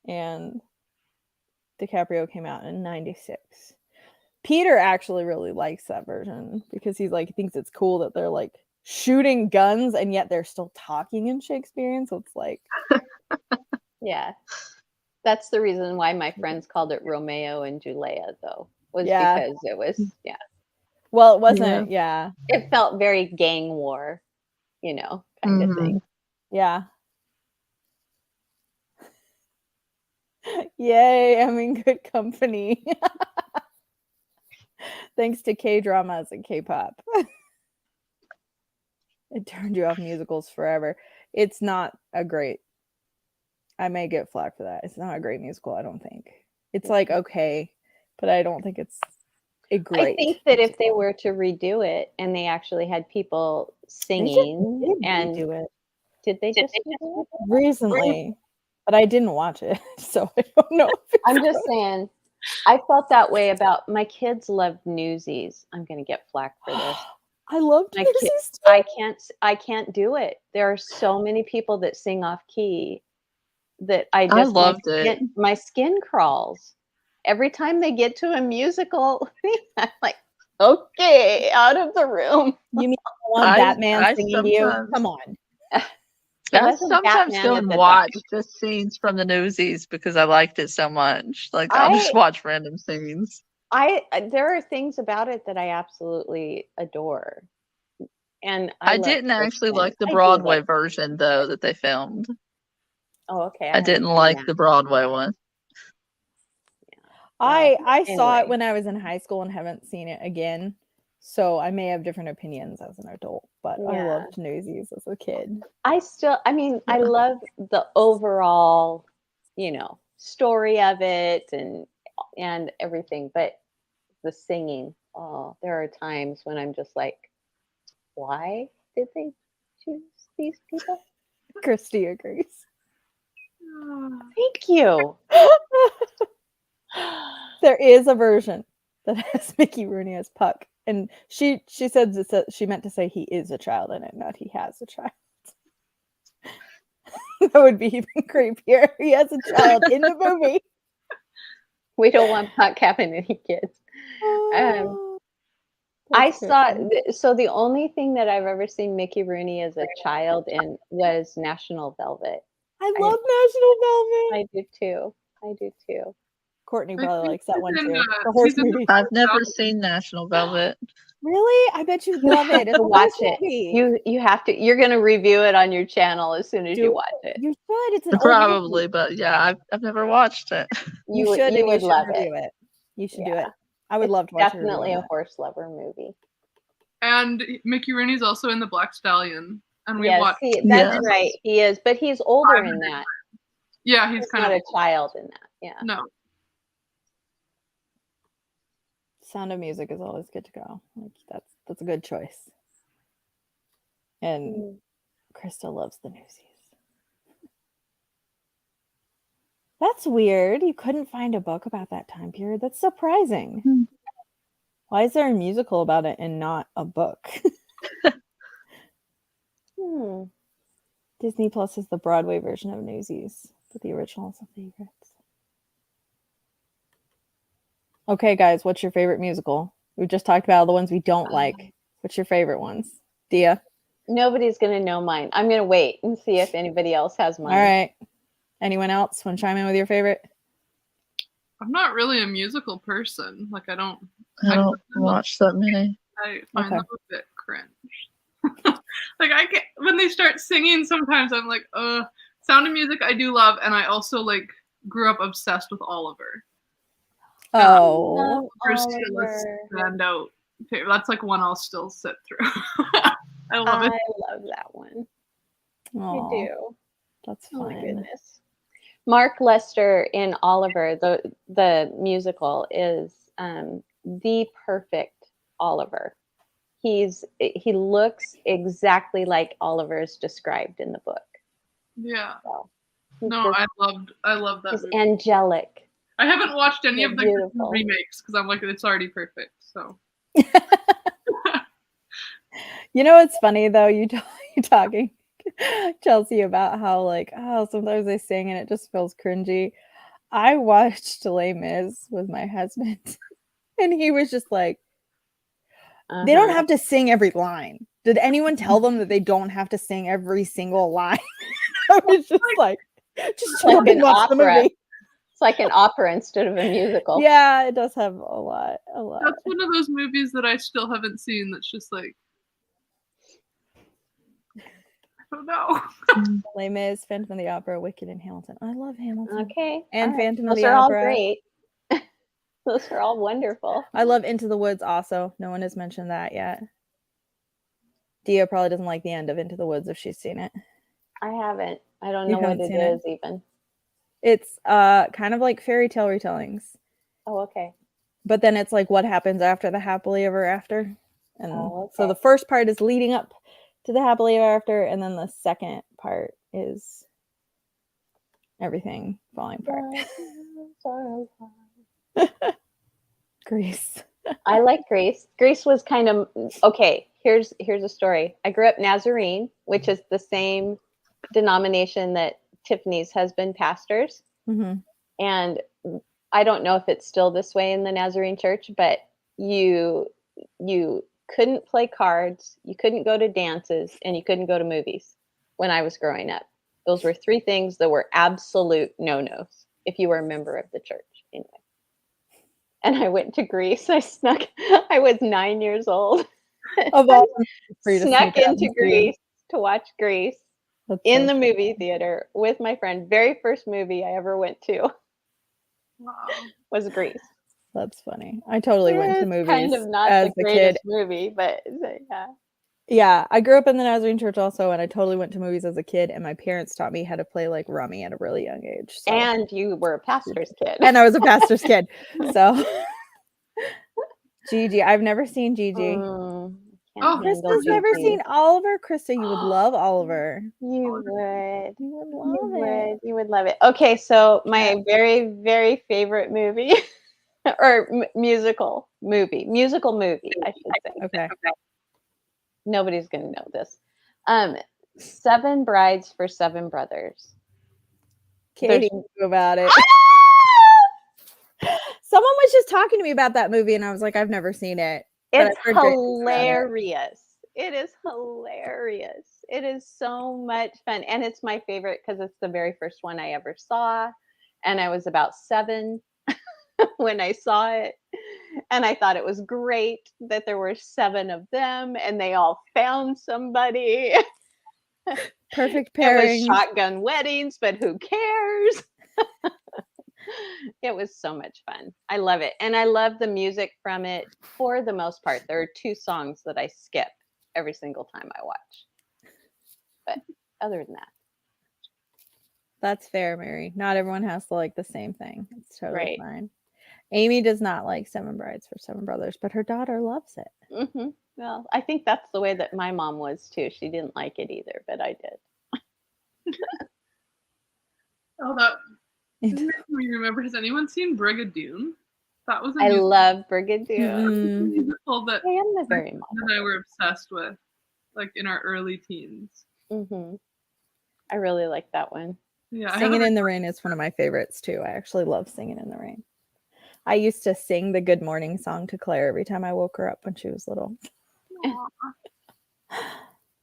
Speaker 1: And DiCaprio came out in 96. Peter actually really likes that version because he's like, he thinks it's cool that they're like shooting guns and yet they're still talking in Shakespearean. So it's like,
Speaker 3: yeah, that's the reason why my friends called it Romeo and Juliet, though, was because it was,
Speaker 1: well, it wasn't,
Speaker 3: it felt very gang war, kind of thing.
Speaker 1: Yeah. Yay, I'm in good company. Thanks to K-dramas and K-pop. It turned you off musicals forever. It's not a great, I may get flack for that. It's not a great musical, I don't think. It's like okay, but I don't think it's a great.
Speaker 3: I think that if they were to redo it and they actually had people singing and
Speaker 1: do it.
Speaker 3: Did they just do it?
Speaker 1: Recently, but I didn't watch it, so I don't know.
Speaker 3: I'm just saying, I felt that way about my kids love Newsies. I'm gonna get flack for this.
Speaker 1: I loved
Speaker 3: my
Speaker 1: Newsies
Speaker 3: kids.
Speaker 1: too.
Speaker 3: I can't do it. There are so many people that sing off key that I just
Speaker 5: loved it.
Speaker 3: My skin crawls every time they get to a musical thing. I'm like, okay, out of the room.
Speaker 1: You mean Batman singing to you? Come on.
Speaker 5: I sometimes go and watch the scenes from the Newsies because I liked it so much. Like I'll just watch random scenes.
Speaker 3: There are things about it that I absolutely adore. And
Speaker 5: I didn't actually like the Broadway version though that they filmed.
Speaker 3: Oh, okay.
Speaker 5: I didn't like the Broadway one.
Speaker 1: I saw it
Speaker 3: anyway.
Speaker 1: when I was in high school and haven't seen it again. So I may have different opinions as an adult, but I
Speaker 3: Yeah.
Speaker 1: loved Newsies as a kid.
Speaker 3: I love the overall, story of it and everything, but the singing, there are times when I'm just like, why did they choose these people?
Speaker 1: Christy agrees.
Speaker 3: Thank you.
Speaker 1: There is a version that has Mickey Rooney as Puck, and she said she meant to say he is a child in it, not he has a child. That would be even creepier. He has a child in the movie.
Speaker 3: We don't want Puck having any kids.
Speaker 1: Oh,
Speaker 3: I
Speaker 1: that's
Speaker 3: saw,
Speaker 1: creepy.
Speaker 3: so the only thing that I've ever seen Mickey Rooney as a child in was National Velvet.
Speaker 1: I love National Velvet.
Speaker 3: I do too. I do too.
Speaker 1: Courtney
Speaker 4: I
Speaker 1: probably
Speaker 4: think
Speaker 1: likes that
Speaker 4: he's
Speaker 1: one
Speaker 4: in,
Speaker 1: too. The horse
Speaker 4: he's in the
Speaker 1: movie.
Speaker 5: I've never
Speaker 4: Velvet.
Speaker 5: seen National Velvet.
Speaker 1: Really? I bet you'd love it. It's a
Speaker 3: Watch
Speaker 1: horse
Speaker 3: it.
Speaker 1: movie.
Speaker 3: You have to. You're going to review it on your channel as soon as
Speaker 1: Do-
Speaker 3: you watch it.
Speaker 1: You should. It's an old
Speaker 5: Probably,
Speaker 1: movie.
Speaker 5: but yeah, I've never watched it.
Speaker 1: You should, and
Speaker 3: you would
Speaker 1: should
Speaker 3: love
Speaker 1: review
Speaker 3: it.
Speaker 1: it. You should do
Speaker 3: Yeah.
Speaker 1: it. I would
Speaker 3: It's
Speaker 1: love to watch
Speaker 3: definitely
Speaker 1: a
Speaker 3: a horse lover movie.
Speaker 4: And Mickey Rooney's also in the Black Stallion, and we
Speaker 3: Yes,
Speaker 4: watched.
Speaker 3: that's
Speaker 5: Yes.
Speaker 3: right. He is, but he's older in that.
Speaker 4: Yeah, he's
Speaker 3: He's
Speaker 4: kind
Speaker 3: not
Speaker 4: of
Speaker 3: a child in that. Yeah.
Speaker 4: no.
Speaker 1: Sound of Music is always good to go. Like that's a good choice. And Krista loves the Newsies. That's weird. You couldn't find a book about that time period. That's surprising. Why is there a musical about it and not a book? Disney Plus is the Broadway version of Newsies, but the originals are favorites. Okay, guys, what's your favorite musical? We just talked about all the ones we don't like. What's your favorite ones? Dia?
Speaker 3: Nobody's going to know mine. I'm going to wait and see if anybody else has mine.
Speaker 1: All right. Anyone else want to chime in with your favorite?
Speaker 4: I'm not really a musical person. Like I don't
Speaker 5: watch that many.
Speaker 4: I find them a bit cringe. Like I get when they start singing, sometimes I'm like, Sound of Music I do love, and I also like grew up obsessed with Oliver.
Speaker 1: Oh,
Speaker 4: Standout. That's like one I'll still sit through. I love it.
Speaker 3: I love that one.
Speaker 1: Aww,
Speaker 3: I do.
Speaker 1: That's
Speaker 3: Oh
Speaker 1: fun.
Speaker 3: my goodness. Mark Lester in Oliver, the musical, is the perfect Oliver. He looks exactly like Oliver is described in the book.
Speaker 4: Yeah.
Speaker 3: So
Speaker 4: no, I love that
Speaker 3: he's
Speaker 4: movie.
Speaker 3: angelic.
Speaker 4: I haven't watched any of the
Speaker 3: beautiful
Speaker 4: remakes because I'm like, it's already perfect. So.
Speaker 1: You know what's funny though? You talking, Chelsea, about how like, sometimes they sing and it just feels cringy. I watched Les Mis with my husband, and he was just like, they don't have to sing every line. Did anyone tell them that they don't have to sing every single line? I was just like, just
Speaker 3: like an
Speaker 1: watch the
Speaker 3: opera.
Speaker 1: movie.
Speaker 3: It's like an opera instead of a musical.
Speaker 1: Yeah, it does have a lot.
Speaker 4: That's one of those movies that I still haven't seen. That's just like, I don't know.
Speaker 1: Les Mis, Phantom of the Opera, Wicked, and Hamilton. I love Hamilton.
Speaker 3: Okay.
Speaker 1: And
Speaker 3: right.
Speaker 1: Phantom of
Speaker 3: Those
Speaker 1: the
Speaker 3: are
Speaker 1: Opera.
Speaker 3: all great. Those are all wonderful.
Speaker 1: I love Into the Woods also. No one has mentioned that yet. Dia probably doesn't like the end of Into the Woods if she's seen it.
Speaker 3: I haven't. I don't know what it is even.
Speaker 1: It's kind of like fairy tale retellings.
Speaker 3: Oh, okay.
Speaker 1: But then it's like what happens after the happily ever after. And
Speaker 3: okay.
Speaker 1: So the first part is leading up to the happily ever after, and then the second part is everything falling apart. Grease.
Speaker 3: I like Grease. Grease was kind of okay. Here's a story. I grew up Nazarene, which is the same denomination that Tiffany's husband pastors.
Speaker 1: Mm-hmm.
Speaker 3: And I don't know if it's still this way in the Nazarene church, but you couldn't play cards, you couldn't go to dances, and you couldn't go to movies when I was growing up. Those were three things that were absolute no-nos if you were a member of the church. Anyway. And I went to Greece. I was 9 years old.
Speaker 1: Of all
Speaker 3: snuck into Greece to watch Greece.
Speaker 1: That's
Speaker 3: in
Speaker 1: so
Speaker 3: the movie theater with my friend. Very first movie I ever went to
Speaker 4: Wow.
Speaker 3: was Grease.
Speaker 1: That's funny. I totally went to
Speaker 3: It's
Speaker 1: movies
Speaker 3: kind of not
Speaker 1: as
Speaker 3: the
Speaker 1: a kid.
Speaker 3: greatest movie, but yeah.
Speaker 1: Yeah, I grew up in the Nazarene church also, and I totally went to movies as a kid, and my parents taught me how to play like rummy at a really young age. So.
Speaker 3: And you were a pastor's kid.
Speaker 1: And I was a pastor's kid. So Gigi, I've never seen Gigi.
Speaker 3: Can't
Speaker 4: Oh,
Speaker 3: handle
Speaker 1: Krista's never
Speaker 3: Gigi.
Speaker 1: seen Oliver. Krista, you would love Oliver.
Speaker 3: You would.
Speaker 1: You would
Speaker 3: You
Speaker 1: love it.
Speaker 3: would. You would love it. Okay, so my very, very favorite movie or musical movie, I should say.
Speaker 1: Okay.
Speaker 3: Nobody's gonna know this. Seven Brides for Seven Brothers.
Speaker 1: Katie knew about it. Someone was just talking to me about that movie, and I was like, I've never seen it. But
Speaker 3: It's
Speaker 1: I've heard great things about it.
Speaker 3: hilarious. It is hilarious. It is so much fun. And it's my favorite because it's the very first one I ever saw. And I was about 7 when I saw it. And I thought it was great that there were 7 of them and they all found somebody.
Speaker 1: Perfect
Speaker 3: It was
Speaker 1: pairing.
Speaker 3: shotgun weddings, but who cares? It was so much fun. I love it. And I love the music from it for the most part. There are 2 songs that I skip every single time I watch. But other than that,
Speaker 1: That's fair, Mary. Not everyone has to like the same thing. It's totally
Speaker 3: Right.
Speaker 1: fine. Amy does not like Seven Brides for Seven Brothers, but her daughter loves it.
Speaker 3: well, I think that's the way that my mom was too. She didn't like it either, but I did.
Speaker 4: Oh, that makes me remember. Has anyone seen Brigadoon? That was a
Speaker 3: I
Speaker 4: musical
Speaker 3: love Brigadoon.
Speaker 4: that
Speaker 3: I am the
Speaker 4: my
Speaker 3: very
Speaker 4: friend
Speaker 3: model.
Speaker 4: and I were obsessed with, like in our early teens.
Speaker 3: I really like that one.
Speaker 4: Yeah, I
Speaker 1: Singing
Speaker 4: haven't
Speaker 1: in the Rain is one of my favorites too. I actually love Singing in the Rain. I used to sing the Good Morning song to Claire every time I woke her up when she was little.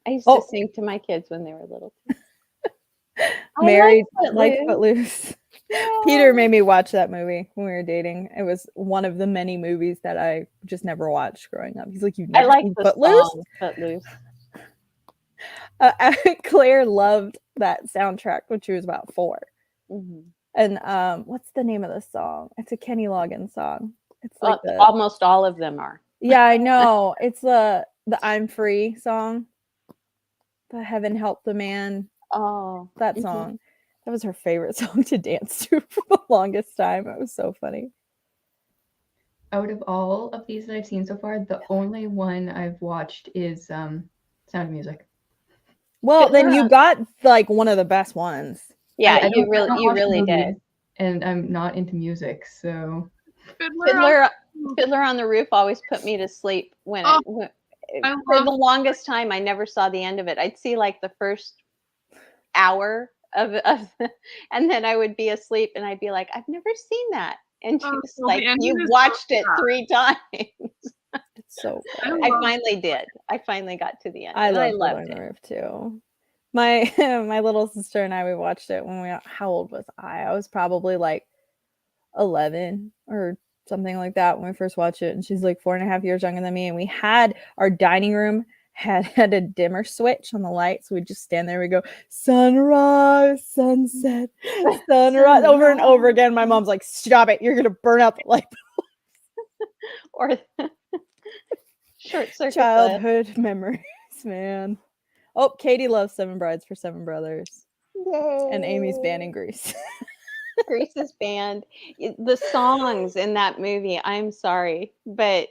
Speaker 3: I used to sing to my kids when they were little too.
Speaker 1: Married
Speaker 3: I
Speaker 1: like Footloose. Peter made me watch that movie when we were dating. It was one of the many movies that I just never watched growing up. He's like, "You've
Speaker 3: I
Speaker 1: never
Speaker 3: like
Speaker 1: seen
Speaker 3: the
Speaker 1: Footloose?"
Speaker 3: song Footloose.
Speaker 1: Claire loved that soundtrack when she was about 4.
Speaker 3: Mhm.
Speaker 1: And what's the name of the song? It's a Kenny Loggins song. It's like
Speaker 3: Almost all of them are.
Speaker 1: yeah, I know. It's the I'm Free song. The Heaven Help the Man.
Speaker 3: Oh,
Speaker 1: That song. That was her favorite song to dance to for the longest time. It was so funny.
Speaker 2: Out of all of these that I've seen so far, the only one I've watched is Sound of Music.
Speaker 1: Well, then you got like one of the best ones.
Speaker 3: Yeah,
Speaker 2: I
Speaker 3: you
Speaker 2: don't watch
Speaker 3: really
Speaker 2: movies,
Speaker 3: did.
Speaker 2: And I'm not into music, so
Speaker 3: Fiddler on the Roof always put me to sleep when for the longest time I never saw the end of it. I'd see like the first hour of and then I would be asleep and I'd be like, I've never seen that. And she's like, you've watched it 3 times.
Speaker 1: It's so
Speaker 3: I finally did. I finally got to the end.
Speaker 1: I love
Speaker 3: loved
Speaker 1: Fiddler on the Roof too. My my little sister and I, we watched it when how old was I? I was probably like 11 or something like that when we first watched it. And she's like 4.5 years younger than me. And we had our dining room had a dimmer switch on the light. So we'd just stand there. We go, sunrise, sunset, sunrise, over and over again. My mom's like, stop it. You're going to burn out the light.
Speaker 3: Or short circuit.
Speaker 1: Childhood memories, man. Oh, Katie loves Seven Brides for Seven Brothers.
Speaker 3: Yay.
Speaker 1: And Amy's banning Grease.
Speaker 3: Grease is banned. The songs in that movie, I'm sorry, but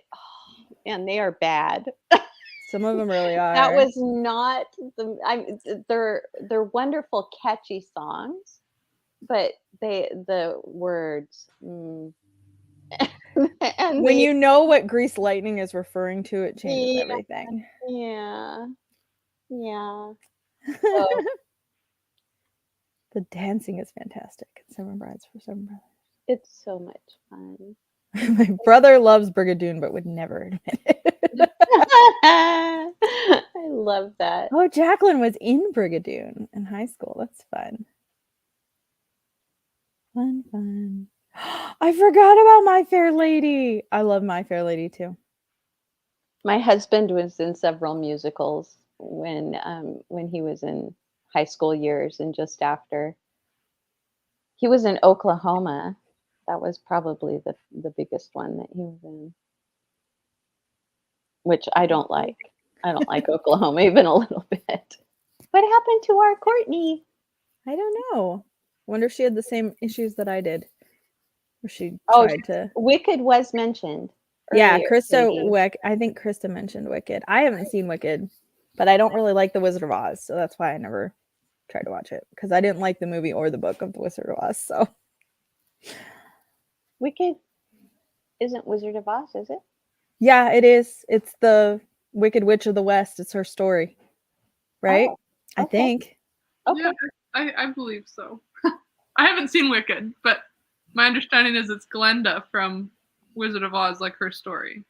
Speaker 3: man, they are bad.
Speaker 1: Some of them really are.
Speaker 3: That was not they're wonderful, catchy songs, but the words.
Speaker 1: And when you know what Grease Lightning is referring to, it changes everything.
Speaker 3: Yeah.
Speaker 1: The dancing is fantastic. Seven Brides for Seven Brothers.
Speaker 3: It's so much fun.
Speaker 1: My brother loves Brigadoon, but would never admit it.
Speaker 3: I love that.
Speaker 1: Oh, Jacqueline was in Brigadoon in high school. That's fun. Fun. I forgot about My Fair Lady. I love My Fair Lady too.
Speaker 3: My husband was in several musicals when he was in high school years and just after. He was in Oklahoma. That was probably the biggest one that he was in, which I don't like. I don't like Oklahoma even a little bit. What happened to our Courtney?
Speaker 1: I don't know. Wonder if she had the same issues that I did. Or she
Speaker 3: Oh,
Speaker 1: tried to.
Speaker 3: Wicked was mentioned.
Speaker 1: Yeah,
Speaker 3: Earlier,
Speaker 1: Krista I think Krista mentioned Wicked. I haven't seen Wicked, but I don't really like The Wizard of Oz, so that's why I never tried to watch it, because I didn't like the movie or the book of The Wizard of Oz. So
Speaker 3: Wicked isn't Wizard of Oz, is it?
Speaker 1: yeah, it is. It's the Wicked Witch of the West. It's her story, right?
Speaker 3: Oh,
Speaker 1: I
Speaker 3: okay.
Speaker 1: think.
Speaker 3: Okay.
Speaker 4: Yeah, I believe so. I haven't seen Wicked, but my understanding is it's Glenda from Wizard of Oz, like her story.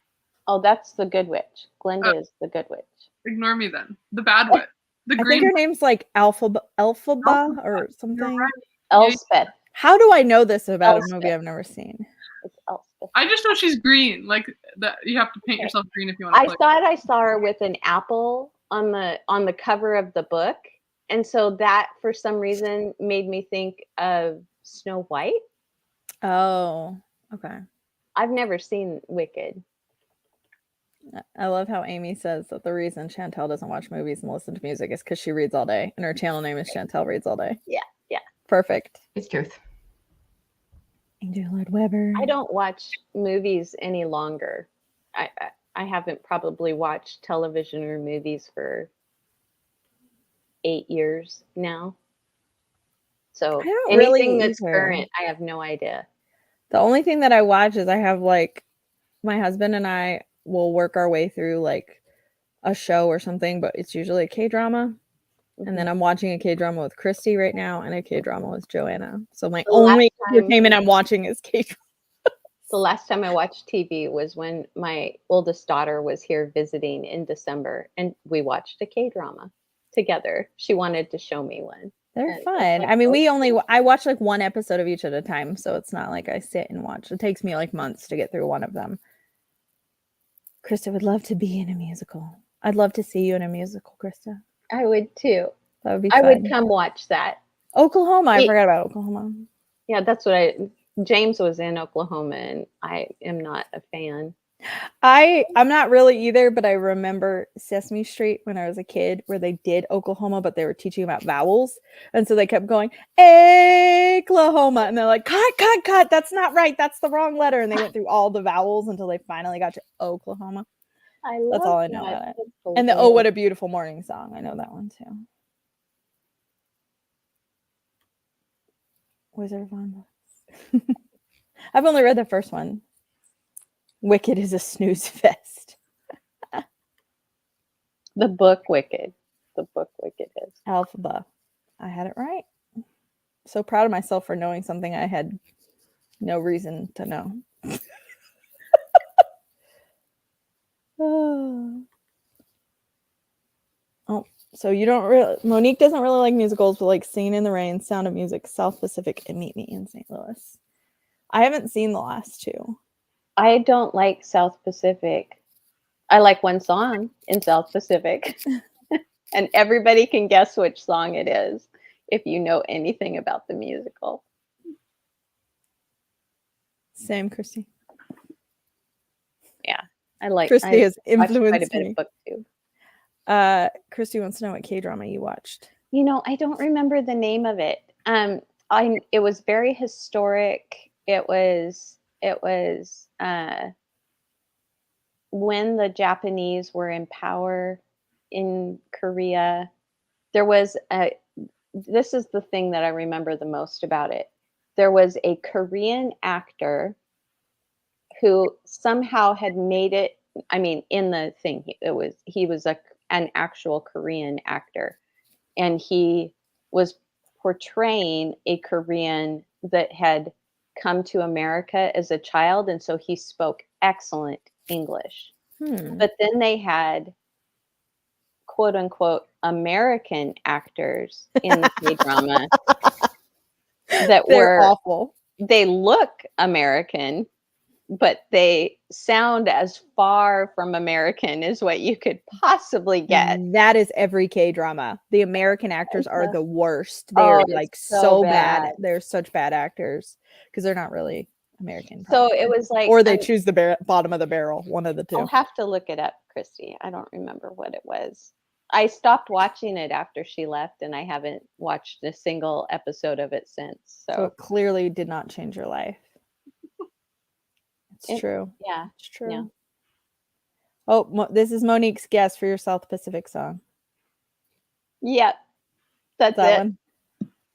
Speaker 3: Oh, that's the Good Witch. Glenda is the Good Witch.
Speaker 4: Ignore me then. The bad witch. The
Speaker 1: I
Speaker 4: green
Speaker 1: think her name's like Alphaba or something.
Speaker 4: You're right.
Speaker 3: Elspeth.
Speaker 1: How do I know this about a
Speaker 3: Elspeth.
Speaker 1: movie I've never seen?
Speaker 3: It's Elspeth.
Speaker 4: I just know she's green. Like that, you have to paint
Speaker 3: Okay.
Speaker 4: yourself green if you want
Speaker 3: I
Speaker 4: to play.
Speaker 3: thought I saw her with an apple on the cover of the book, and so that for some reason made me think of Snow White.
Speaker 1: Oh, okay.
Speaker 3: I've never seen Wicked.
Speaker 1: I love how Amy says that the reason Chantel doesn't watch movies and listen to music is because she reads all day, and her channel name is Chantel Reads All Day.
Speaker 3: Yeah.
Speaker 1: Perfect.
Speaker 2: It's truth.
Speaker 1: Angel Lord Weber.
Speaker 3: I don't watch movies any longer. I haven't probably watched television or movies for 8 years now. So
Speaker 1: I don't
Speaker 3: anything
Speaker 1: really
Speaker 3: that's
Speaker 1: either.
Speaker 3: current, I have no idea.
Speaker 1: The only thing that I watch is I have like my husband and I will work our way through like a show or something, but it's usually a K-drama. And then I'm watching a K-drama with Christy right now and a K-drama with Joanna. So my
Speaker 3: The last
Speaker 1: only
Speaker 3: time-
Speaker 1: entertainment I'm watching is K-drama.
Speaker 3: The last time I watched TV was when my oldest daughter was here visiting in December, and we watched a K-drama together. She wanted to show me one.
Speaker 1: They're
Speaker 3: And it's
Speaker 1: fun.
Speaker 3: like,
Speaker 1: I mean,
Speaker 3: okay.
Speaker 1: I watch like one episode of each at a time, so it's not like I sit and watch. It takes me like months to get through one of them. Krista would love to be in a musical. I'd love to see you in a musical, Krista.
Speaker 3: I would too.
Speaker 1: That would be
Speaker 3: I
Speaker 1: fun.
Speaker 3: would come watch that.
Speaker 1: Oklahoma. I
Speaker 3: Wait.
Speaker 1: forgot about Oklahoma.
Speaker 3: Yeah, that's what James was in Oklahoma, and I am not a fan.
Speaker 1: I'm not really either, but I remember Sesame Street when I was a kid where they did Oklahoma, but they were teaching about vowels. And so they kept going, Oklahoma. And they're like, cut. That's not right. That's the wrong letter. And they went through all the vowels until they finally got to Oklahoma.
Speaker 3: I love
Speaker 1: That's all I know
Speaker 3: that.
Speaker 1: about it.
Speaker 3: That's so
Speaker 1: And the
Speaker 3: good.
Speaker 1: Oh, What a Beautiful Morning song. I know that one too. Wizard of Oz. I've only read the first one. Wicked is a snooze fest.
Speaker 3: The book Wicked. The book Wicked is.
Speaker 1: Alphaba. I had it right. So proud of myself for knowing something I had no reason to know. Oh, so you don't really, Monique doesn't really like musicals, but like Singing in the Rain, Sound of Music, South Pacific, and Meet Me in St. Louis. I haven't seen the last two.
Speaker 3: I don't like South Pacific. I like one song in South Pacific. And everybody can guess which song it is if you know anything about the musical.
Speaker 1: Same, Christy.
Speaker 3: Yeah, I like.
Speaker 1: Christy has
Speaker 3: watched quite a
Speaker 1: influenced
Speaker 3: bit
Speaker 1: me.
Speaker 3: of BookTube.
Speaker 1: Christy wants to know what K-drama you watched.
Speaker 3: You know, I don't remember the name of it. It was very historic. It was when the Japanese were in power in Korea. There was this is the thing that I remember the most about it. There was a Korean actor who somehow had made it. I mean, in the thing, he was an actual Korean actor, and he was portraying a Korean that had come to America as a child, and so he spoke excellent English. But then they had quote unquote American actors in the K-drama that
Speaker 1: They're
Speaker 3: were
Speaker 1: awful.
Speaker 3: They look American, but they sound as far from American as what you could possibly get.
Speaker 1: That is every K-drama. The American actors are the worst. They're
Speaker 3: it's
Speaker 1: like
Speaker 3: so
Speaker 1: so bad.
Speaker 3: bad.
Speaker 1: They're such bad actors because they're not really American.
Speaker 3: So
Speaker 1: probably.
Speaker 3: it was like,
Speaker 1: or they choose the bottom of the barrel, one of the two.
Speaker 3: I'll have to look it up, Christy. I don't remember what it was. I stopped watching it after she left, and I haven't watched a single episode of it since.
Speaker 1: So it clearly did not change your life. It's true.
Speaker 3: Yeah,
Speaker 1: it's true.
Speaker 3: Yeah.
Speaker 1: Oh, this is Monique's guess for your South Pacific song.
Speaker 3: Yep, that's
Speaker 1: that
Speaker 3: it.
Speaker 1: One.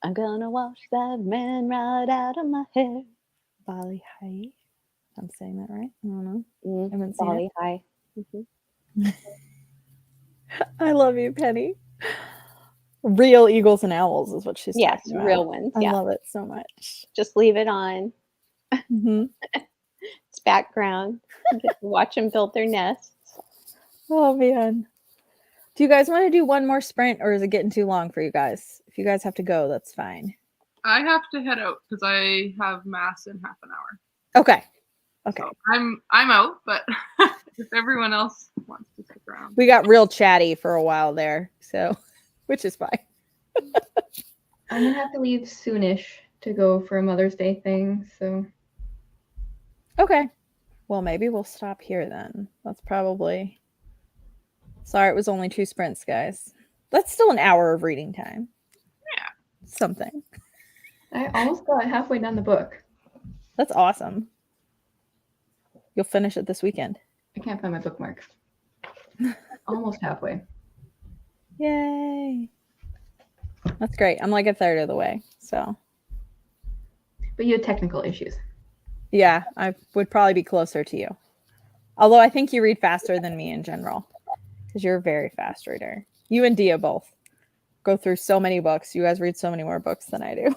Speaker 3: I'm gonna wash that man right out of my hair.
Speaker 1: Bali High. I'm saying that right. I don't know.
Speaker 3: Mm,
Speaker 1: haven't seen
Speaker 3: Bali
Speaker 1: it.
Speaker 3: High.
Speaker 1: I love you, Penny. Real eagles and owls is what she's talking about.
Speaker 3: Real ones.
Speaker 1: I love it so much.
Speaker 3: Just leave it on.
Speaker 1: Mm-hmm.
Speaker 3: It's background. You get to watch them build their nests.
Speaker 1: Oh man. Do you guys want to do one more sprint, or is it getting too long for you guys? If you guys have to go, that's fine.
Speaker 4: I have to head out because I have mass in half an hour.
Speaker 1: Okay.
Speaker 4: So I'm out, but if everyone else wants to stick around.
Speaker 1: We got real chatty for a while there, so which is fine.
Speaker 2: I'm gonna have to leave soonish to go for a Mother's Day thing, so.
Speaker 1: Okay. Well, maybe we'll stop here then. That's probably. Sorry, it was only 2 sprints, guys. That's still an hour of reading time.
Speaker 4: Yeah.
Speaker 1: Something.
Speaker 2: I almost got halfway down the book.
Speaker 1: That's awesome. You'll finish it this weekend.
Speaker 2: I can't find my bookmark. Almost halfway.
Speaker 1: Yay. That's great. I'm like a third of the way, so.
Speaker 2: But you had technical issues.
Speaker 1: Yeah, I would probably be closer to you. Although I think you read faster than me in general, because you're a very fast reader. You and Dia both go through so many books. You guys read so many more books than I do.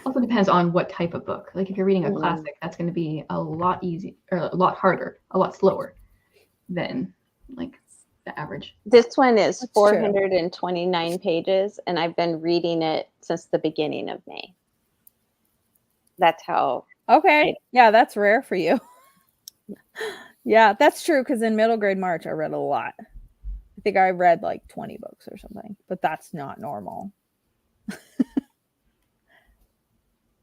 Speaker 2: Also depends on what type of book. Like if you're reading a classic, that's going to be a lot easier, or a lot harder, a lot slower than like the average.
Speaker 3: This one is
Speaker 1: That's
Speaker 3: 429 pages, and I've been reading it since the beginning of May. That's how.
Speaker 1: Okay. Yeah, that's rare for you. Yeah, that's true, because in middle grade March, I read a lot. I think I read like 20 books or something, but that's not normal.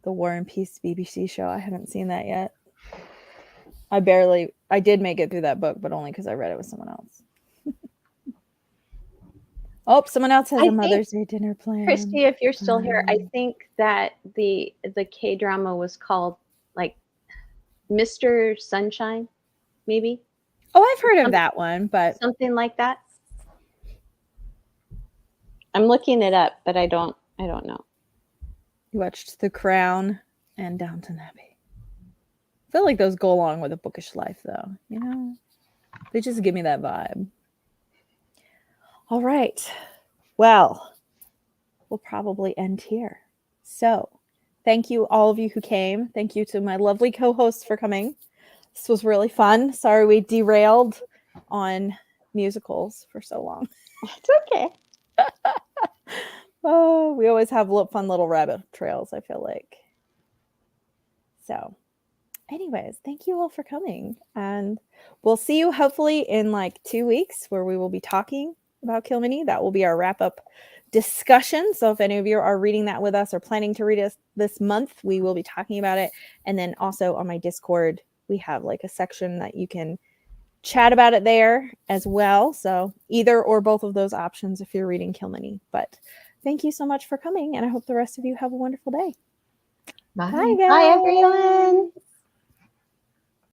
Speaker 1: The War and Peace BBC show. I haven't seen that yet. I did make it through that book, but only because I read it with someone else. Oh, someone else has a Mother's Day dinner plan.
Speaker 3: Christy, if you're still here, I think that the K-drama was called like Mr. Sunshine, maybe.
Speaker 1: Oh, I've heard of that one, but
Speaker 3: something like that. I'm looking it up, but I don't know.
Speaker 1: You watched The Crown and Downton Abbey. I feel like those go along with a bookish life, though. You know, they just give me that vibe. All right. Well, we'll probably end here. So, thank you, all of you who came. Thank you to my lovely co-hosts for coming. This was really fun. Sorry we derailed on musicals for so long.
Speaker 3: It's okay.
Speaker 1: Oh, we always have fun little rabbit trails, I feel like. So, anyways, thank you all for coming. And we'll see you hopefully in like 2 weeks where we will be talking about Kilmeny. That will be our wrap-up discussion. So if any of you are reading that with us or planning to read it this month, we will be talking about it. And then also on my Discord, we have like a section that you can chat about it there as well. So either or both of those options if you're reading Kilmeny. But thank you so much for coming, and I hope the rest of you have a wonderful day.
Speaker 2: Bye.
Speaker 1: Bye, guys.
Speaker 3: Bye, everyone.